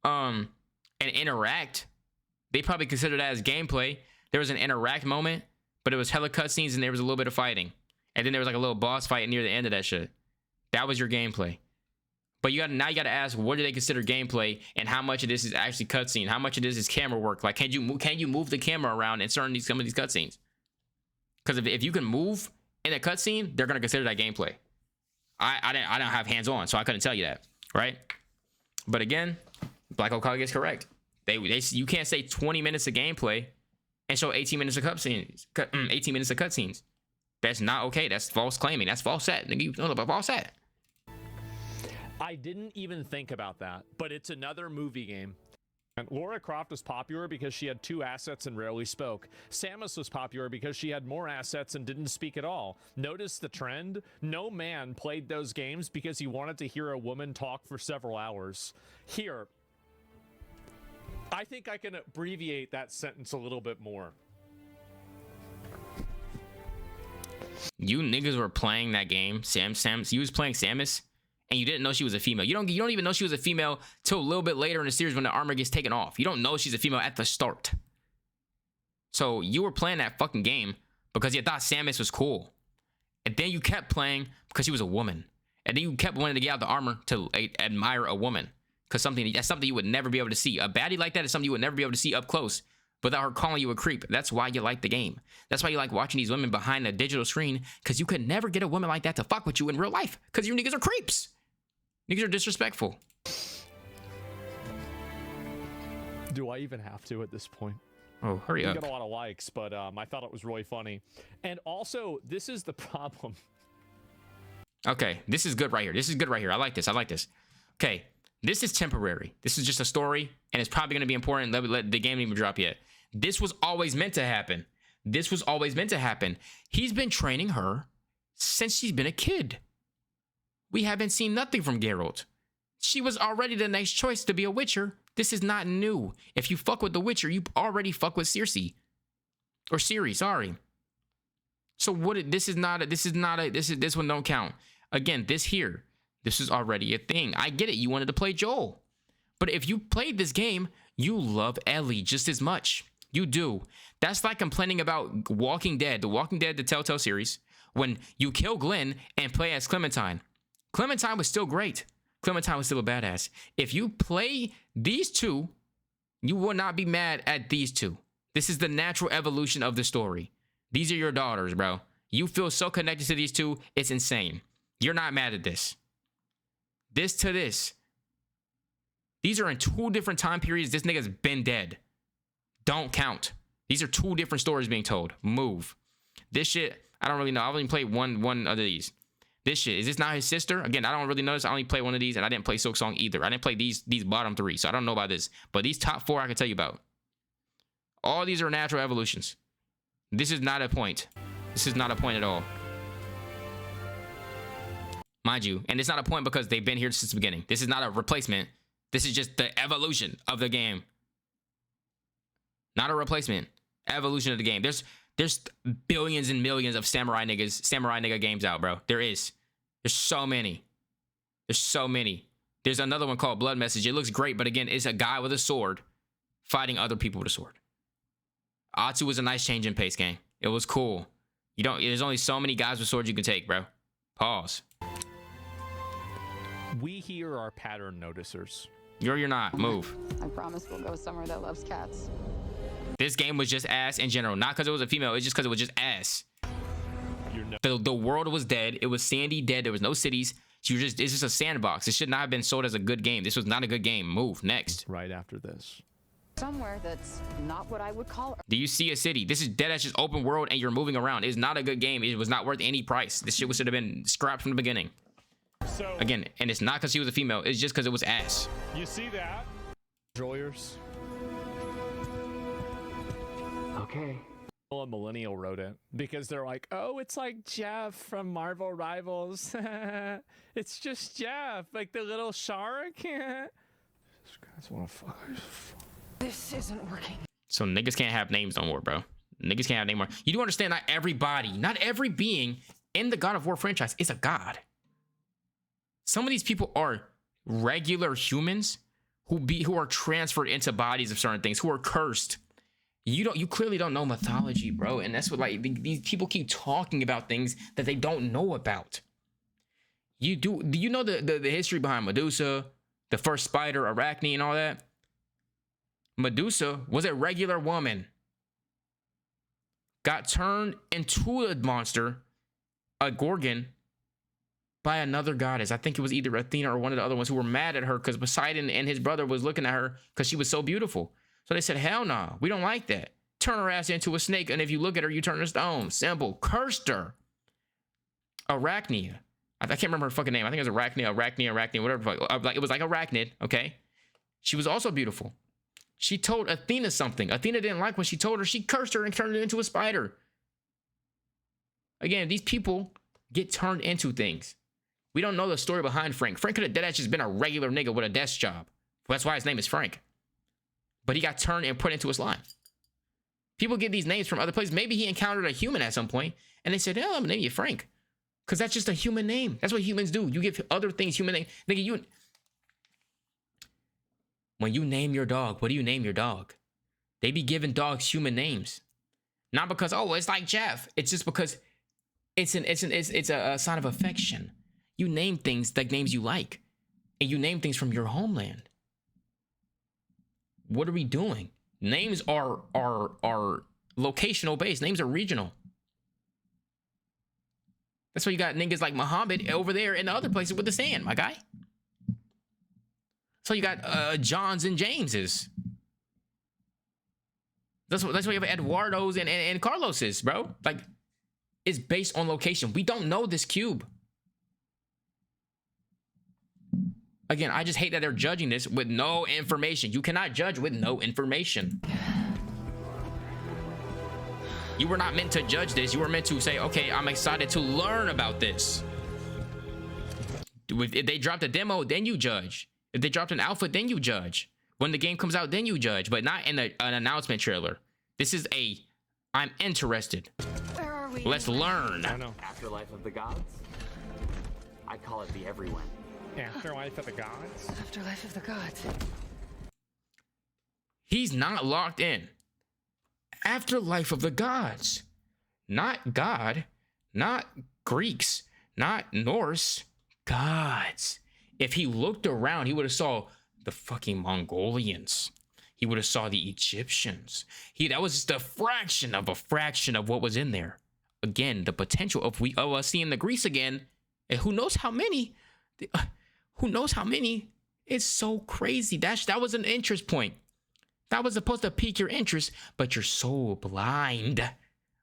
A: an interact. They probably consider that as gameplay. There was an interact moment, but it was hella cutscenes and there was a little bit of fighting. And then there was like a little boss fight near the end of that shit. That was your gameplay. But now you gotta ask, what do they consider gameplay, and how much of this is actually cutscene? How much of this is camera work? Like, can you move the camera around in some of these cutscenes? Because if you can move in a cutscene, they're gonna consider that gameplay. I don't have hands on, so I couldn't tell you that, right? But again, Black Hokage is correct. You can't say 20 minutes of gameplay and show 18 minutes of cutscenes. 18 minutes of cutscenes. That's not okay. That's false claiming. That's false set. Nigga, you know about false set.
B: I didn't even think about that, but it's another movie game. And Lara Croft was popular because she had 2 assets and rarely spoke. Samus was popular because she had more assets and didn't speak at all. Notice the trend? No man played those games because he wanted to hear a woman talk for several hours. Here, I think I can abbreviate that sentence a little bit more.
A: You niggas were playing that game, you was playing Samus, and you didn't know she was a female. You don't even know she was a female till a little bit later in the series when the armor gets taken off. You don't know she's a female at the start. So you were playing that fucking game because you thought Samus was cool. And then you kept playing because she was a woman. And then you kept wanting to get out the armor to admire a woman. Because that's something you would never be able to see. A baddie like that is something you would never be able to see up close without her calling you a creep. That's why you like the game. That's why you like watching these women behind a digital screen, because you could never get a woman like that to fuck with you in real life because you niggas are creeps. Niggas are disrespectful.
B: Do I even have to at this point?
A: Oh, hurry up.
B: We got a lot of likes, but I thought it was really funny. And also, this is the problem.
A: Okay, this is good right here. This is good right here. I like this. Okay, this is temporary. This is just a story, and it's probably going to be important. Let the game even drop yet. This was always meant to happen. He's been training her since she's been a kid. We haven't seen nothing from Geralt. She was already the next choice to be a Witcher. This is not new. If you fuck with the Witcher, you already fuck with Ciri, sorry. So this one don't count. Again, this is already a thing. I get it. You wanted to play Joel. But if you played this game, you love Ellie just as much. You do. That's like complaining about Walking Dead, the Walking Dead, the Telltale series, when you kill Glenn and play as Clementine. Clementine was still great. Clementine was still a badass. If you play these two, you will not be mad at these two. This is the natural evolution of the story. These are your daughters, bro. You feel so connected to these two, it's insane. You're not mad at this. This to this. These are in 2 different time periods. This nigga's been dead. Don't count. These are 2 different stories being told. Move. This shit, I don't really know. I've only played one of these. This shit, is this not his sister? Again, I don't really notice. I only play one of these, and I didn't play Silk Song either. I didn't play these bottom 3, so I don't know about this. But these top 4 I can tell you about. All these are natural evolutions. This is not a point. This is not a point at all. Mind you, and it's not a point because they've been here since the beginning. This is not a replacement. This is just the evolution of the game. Not a replacement. Evolution of the game. There's billions and millions of samurai nigga games out, bro. There's so many. There's so many. There's another one called Blood Message. It looks great, but again, it's a guy with a sword fighting other people with a sword. Atsu was a nice change in pace game. It was cool. There's only so many guys with swords you can take, bro. Pause.
B: We here are pattern noticers.
A: You're not. Move.
G: I promise we'll go somewhere that loves cats.
A: This game was just ass in general. Not because it was a female. It's just because it was just ass. The world was dead. It was sandy, dead. There was no cities. It's just a sandbox. It should not have been sold as a good game. This was not a good game. Move. Next.
B: Right after this.
G: Somewhere that's not what I would call.
A: Do you see a city? This is dead ass just open world and you're moving around. It's not a good game. It was not worth any price. This shit should have been scrapped from the beginning.
B: So
A: again, and it's not because she was a female. It's just because it was ass.
B: You see that? Enjoyers.
F: Okay.
B: A millennial wrote it because they're like, oh, it's like Jeff from Marvel Rivals. It's just Jeff, like the little shark. These guys want to fuck.
G: This isn't working.
A: So niggas can't have names no more, bro. Niggas can't have name more. You do understand not everybody, not every being in the God of War franchise is a god. Some of these people are regular humans who are transferred into bodies of certain things, who are cursed. You clearly don't know mythology, bro. And that's what, like, these people keep talking about things that they don't know about. Do you know the history behind Medusa, the first spider, Arachne, and all that? Medusa was a regular woman. Got turned into a monster, a Gorgon, by another goddess. I think it was either Athena or one of the other ones who were mad at her because Poseidon and his brother was looking at her because she was so beautiful. So they said, hell no, we don't like that. Turn her ass into a snake, and if you look at her, you turn to stone. Simple. Cursed her. Arachne. I can't remember her fucking name. I think it was Arachne, whatever. Like, it was like Arachnid, okay? She was also beautiful. She told Athena something. Athena didn't like what she told her. She cursed her and turned her into a spider. Again, these people get turned into things. We don't know the story behind Frank. Frank could have deadass just been a regular nigga with a desk job. That's why his name is Frank. But he got turned and put into a slime. People get these names from other places. Maybe he encountered a human at some point, and they said, "Hell, I'm gonna name you Frank," because that's just a human name. That's what humans do. You give other things human name. Nigga, when you name your dog, what do you name your dog? They be giving dogs human names, not because it's like Jeff. It's just because it's a sign of affection. You name things like names you like, and you name things from your homeland. What are we doing? Names are locational based. Names are regional. That's why you got niggas like Muhammad over there in the other places with the sand, my guy. So you got Johns and Jameses. That's why you have Eduardo's and Carlos's, bro. Like, it's based on location. We don't know this cube. Again, I just hate that they're judging this with no information. You cannot judge with no information. You were not meant to judge this. You were meant to say, okay, I'm excited to learn about this. If they dropped a demo, then you judge. If they dropped an alpha, then you judge. When the game comes out, then you judge, but not in an announcement trailer. This is I'm interested.
C: Where are we?
A: Let's learn.
B: I know.
H: Afterlife of the gods? I call it the everyone.
B: Afterlife of the gods.
G: Afterlife of the gods.
A: He's not locked in. Afterlife of the gods. Not God. Not Greeks. Not Norse. Gods. If he looked around, he would have saw the fucking Mongolians. He would have saw the Egyptians. That was just a fraction of what was in there. Again, the potential of us seeing the Greece again, and who knows how many. Who knows how many? It's so crazy. That was an interest point. That was supposed to pique your interest, but you're so blind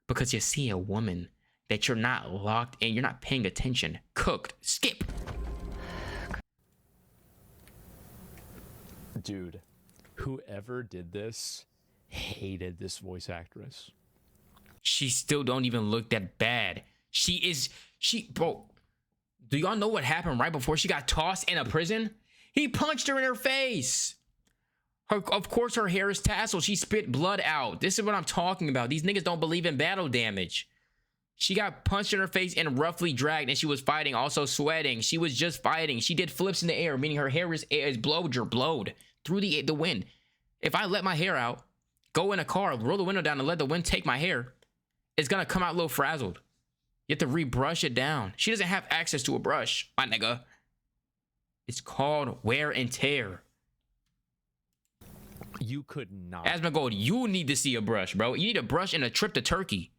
A: because you see a woman that you're not locked in. You're not paying attention. Cooked. Skip.
B: Dude, whoever did this hated this voice actress.
A: she still don't even look that bad. Bro, do y'all know what happened right before she got tossed in a prison? He punched her in her face. Of course her hair is tasseled. She spit blood out. This is what I'm talking about. These niggas don't believe in battle damage. She got punched in her face and roughly dragged, and she was fighting, also sweating. She was just fighting. She did flips in the air, meaning her hair is blowed through the wind. If I let my hair out, go in a car, roll the window down, and let the wind take my hair, it's gonna come out a little frazzled. You have to rebrush it down. She doesn't have access to a brush, my nigga. It's called wear and tear.
B: You could not.
A: Asmongold, you need to see a brush, bro. You need a brush and a trip to Turkey.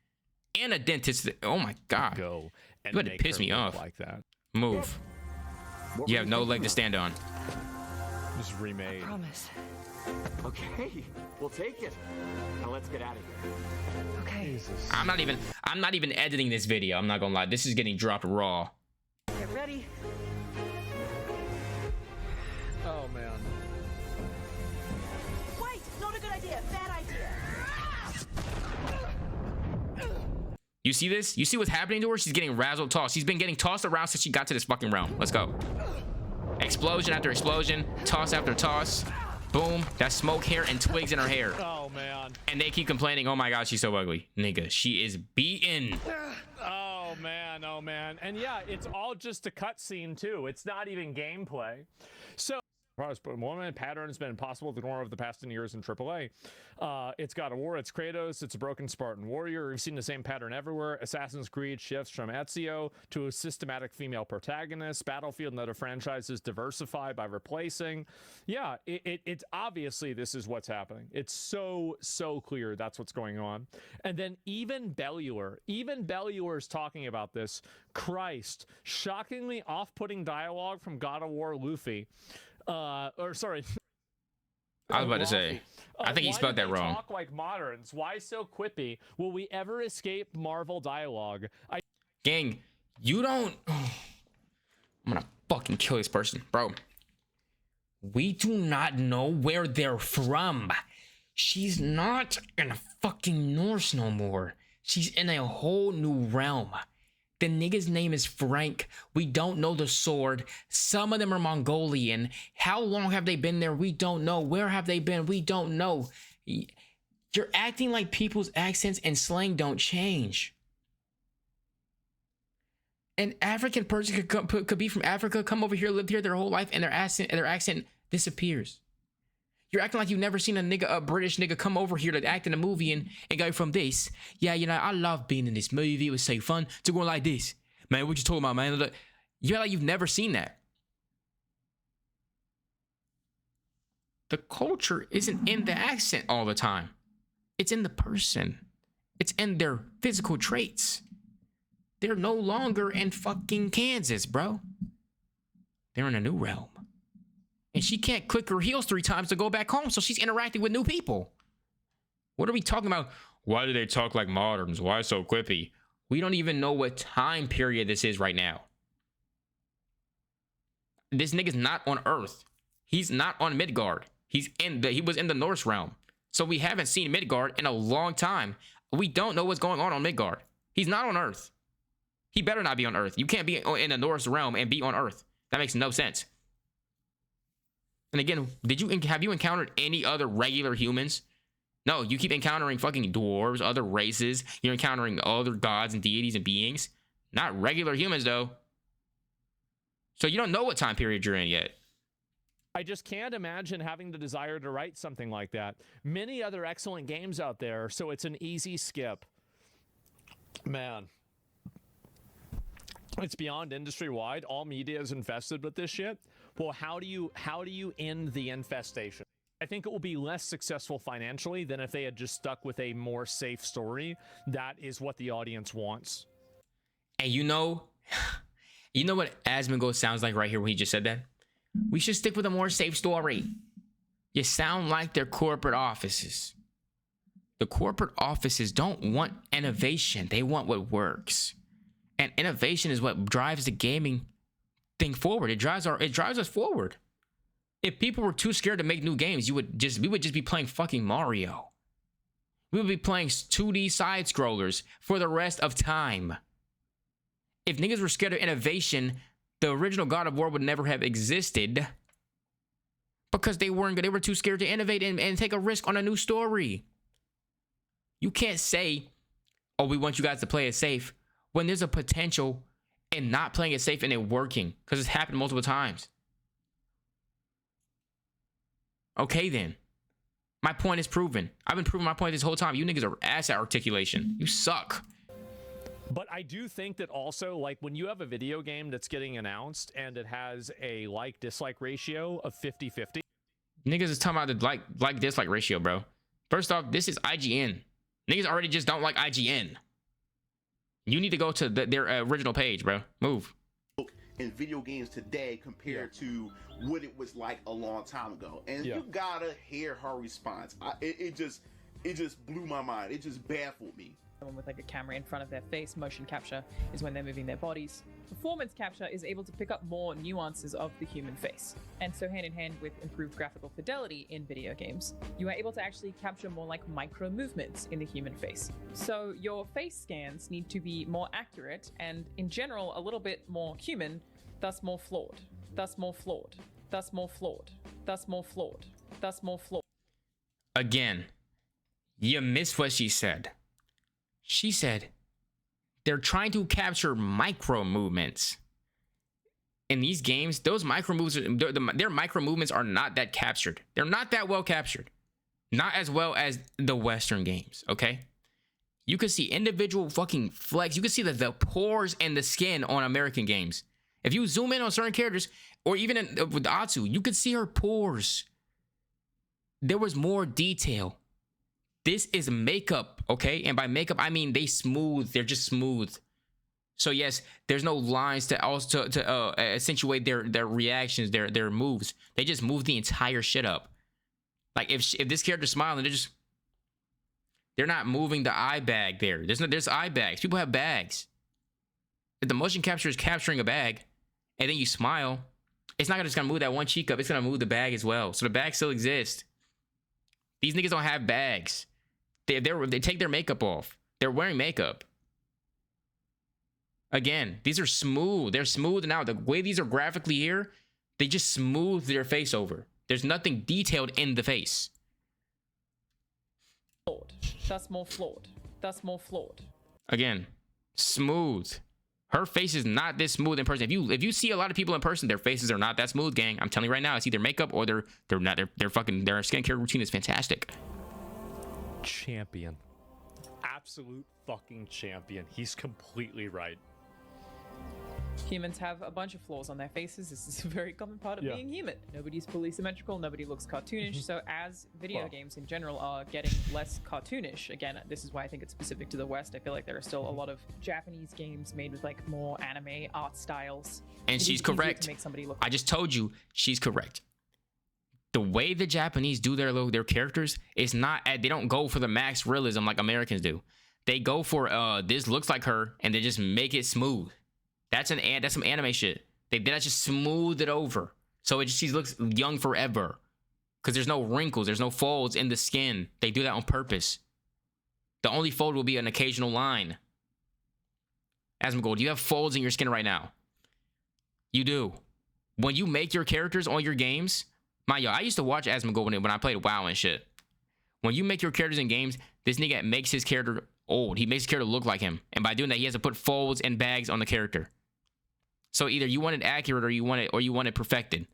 A: And a dentist. Oh my God.
B: Go and
A: You about to
B: make
A: piss
B: her
A: me
B: look
A: off.
B: like that.
A: Move. You have no leg to stand on.
B: Just remade.
G: Promise.
H: Okay, we'll take it. Now let's get out of here.
G: Okay.
B: Jesus.
A: I'm not even editing this video. I'm not gonna lie. This is getting dropped raw.
G: Get ready.
B: Oh man.
I: Wait, not a good idea. Bad idea.
A: You see this? You see what's happening to her? She's getting razzled tossed. She's been getting tossed around since she got to this fucking realm. Let's go. Explosion after explosion. Toss after toss. Boom. That's smoke hair and twigs in her hair.
B: Oh man.
A: And they keep complaining, oh my God, she's so ugly. Nigga, she is beaten.
B: Oh man. Oh man. And yeah, it's all just a cutscene too. It's not even gameplay. So woman pattern has been impossible to ignore over the past 10 years in AAA. It's God of War, it's Kratos, it's a broken Spartan warrior. We've seen the same pattern everywhere. Assassin's Creed shifts from Ezio to a systematic female protagonist. Battlefield and other franchises diversify by replacing. Yeah, it's obviously this is what's happening. It's so clear that's what's going on. And then even Belluar is talking about this. Christ, shockingly off-putting dialogue from God of War Laufey. Or sorry.
A: I was about to say, I think he spelled that wrong.
B: Talk like moderns. Why so quippy? Will we ever escape Marvel dialogue?
A: Gang, you don't. I'm gonna fucking kill this person, bro. We do not know where they're from. She's not in fucking Norse no more. She's in a whole new realm. The nigga's name is Frank. We don't know the sword. Some of them are Mongolian. How long have they been there? We don't know. Where have they been? We don't know. You're acting like people's accents and slang don't change. An African person could be from Africa, come over here, lived here their whole life, and their accent disappears. You're acting like you've never seen a British nigga come over here to act in a movie and go from this. Yeah, you know, I love being in this movie. It was so fun. To go like this. Man, what you talking about, man? You're like you've never seen that. The culture isn't in the accent all the time. It's in the person. It's in their physical traits. They're no longer in fucking Kansas, bro. They're in a new realm. And she can't click her heels 3 times to go back home, so she's interacting with new people. What are we talking about? Why do they talk like moderns? Why so quippy? We don't even know what time period this is right now. This nigga's not on Earth. He's not on Midgard. He was in the Norse realm. So we haven't seen Midgard in a long time. We don't know what's going on Midgard. He's not on Earth. He better not be on Earth. You can't be in the Norse realm and be on Earth. That makes no sense. And again, have you encountered any other regular humans? No, you keep encountering fucking dwarves, other races. You're encountering other gods and deities and beings. Not regular humans, though. So you don't know what time period you're in yet.
B: I just can't imagine having the desire to write something like that. Many other excellent games out there, so it's an easy skip. Man. It's beyond industry-wide. All media is infested with this shit. Well, how do you end the infestation? I think it will be less successful financially than if they had just stuck with a more safe story. That is what the audience wants.
A: And you know what Asmongold sounds like right here when he just said that? We should stick with a more safe story. You sound like their corporate offices. The corporate offices don't want innovation. They want what works. And innovation is what drives the gaming thing forward. It drives us forward. If people were too scared to make new games, we would just be playing fucking Mario. We would be playing 2D side scrollers for the rest of time. If niggas were scared of innovation, the original God of War would never have existed because they were too scared to innovate and take a risk on a new story. You can't say, oh, we want you guys to play it safe when there's a potential in not playing it safe and it working, because it's happened multiple times. Okay, then. My point is proven. I've been proving my point this whole time. You niggas are ass at articulation. You suck.
B: But I do think that also, like, when you have a video game that's getting announced and it has a like-dislike ratio of 50-50.
A: Niggas is talking about the like-dislike ratio, bro. First off, this is IGN. Niggas already just don't like IGN. You need to go to their original page, bro. Move.
J: In video games today compared to what it was like a long time ago, and you gotta hear her response. It just blew my mind. It just baffled me.
K: Someone with like a camera in front of their face. Motion capture is when they're moving their bodies. Performance capture is able to pick up more nuances of the human face. And so hand in hand with improved graphical fidelity in video games, you are able to actually capture more like micro movements in the human face. So your face scans need to be more accurate and in general a little bit more human, thus more flawed, thus more flawed, thus more flawed, thus more flawed, thus more flawed.
A: Again, you missed what she said. She said they're trying to capture micro movements. In these games, those micro moves, their micro movements are not that captured. They're not that well captured. Not as well as the Western games, okay? You can see individual fucking flex. You can see the pores and the skin on American games. If you zoom in on certain characters, or even with Atsu, you could see her pores. There was more detail. This is makeup, okay? And by makeup, I mean they're just smooth. So yes, there's no lines to also accentuate their reactions, their moves. They just move the entire shit up. Like if this character's smiling, they're not moving the eye bag there. There's eye bags. People have bags. If the motion capture is capturing a bag, and then you smile, it's not just gonna move that one cheek up. It's gonna move the bag as well. So the bag still exists. These niggas don't have bags. They take their makeup off. They're wearing makeup. Again, these are smooth. They're smooth now. The way these are graphically here, they just smooth their face over. There's nothing detailed in the face.
K: Flawed. Thus more flawed. Thus more flawed.
A: Again, smooth. Her face is not this smooth in person. If you see a lot of people in person, their faces are not that smooth, gang. I'm telling you right now, it's either makeup or their skincare routine is fantastic.
B: Champion. Absolute fucking champion. He's completely right.
K: Humans have a bunch of flaws on their faces. This is a very common part of being human. Nobody's fully symmetrical. Nobody looks cartoonish. So as video games in general are getting less cartoonish, again, this is why I think it's specific to the West. I feel like there are still a lot of Japanese games made with like more anime art styles.
A: And she's correct.
K: To make somebody look
A: I just told you she's correct. The way the Japanese do their characters is not they don't go for the max realism like Americans do. They go for this looks like her and they just make it smooth. That's some anime shit. They just smooth it over. So she looks young forever. Because there's no wrinkles, there's no folds in the skin. They do that on purpose. The only fold will be an occasional line. Asmongold, do you have folds in your skin right now? You do. When you make your characters on your games, mind you, I used to watch Asmongold when I played WoW and shit. When you make your characters in games, this nigga makes his character old. He makes his character look like him. And by doing that, he has to put folds and bags on the character. So either you want it accurate or you want it perfected.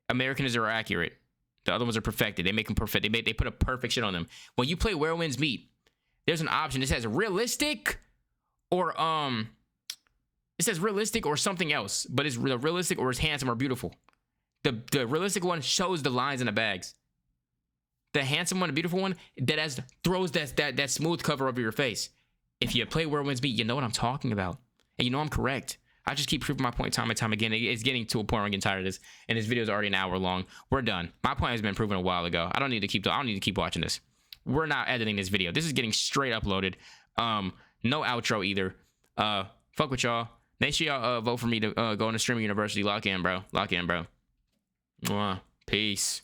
A: Americans are accurate. The other ones are perfected. They make them perfect. They put a perfect shit on them. When you play Where Winds Meet, there's an option. It says realistic or it says realistic or something else, but it's realistic or it's handsome or beautiful. The realistic one shows the lines in the bags. The handsome one, the beautiful one, that throws that smooth cover over your face. If you play Where Winds Meet, you know what I'm talking about. And you know I'm correct. I just keep proving my point time and time again. It's getting to a point where I'm getting tired of this. And this video is already an hour long. We're done. My point has been proven a while ago. I don't need to keep watching this. We're not editing this video. This is getting straight uploaded. No outro either. Fuck with y'all. Make sure y'all vote for me to go into streaming university. Lock in, bro. Lock in, bro. Mwah. Peace.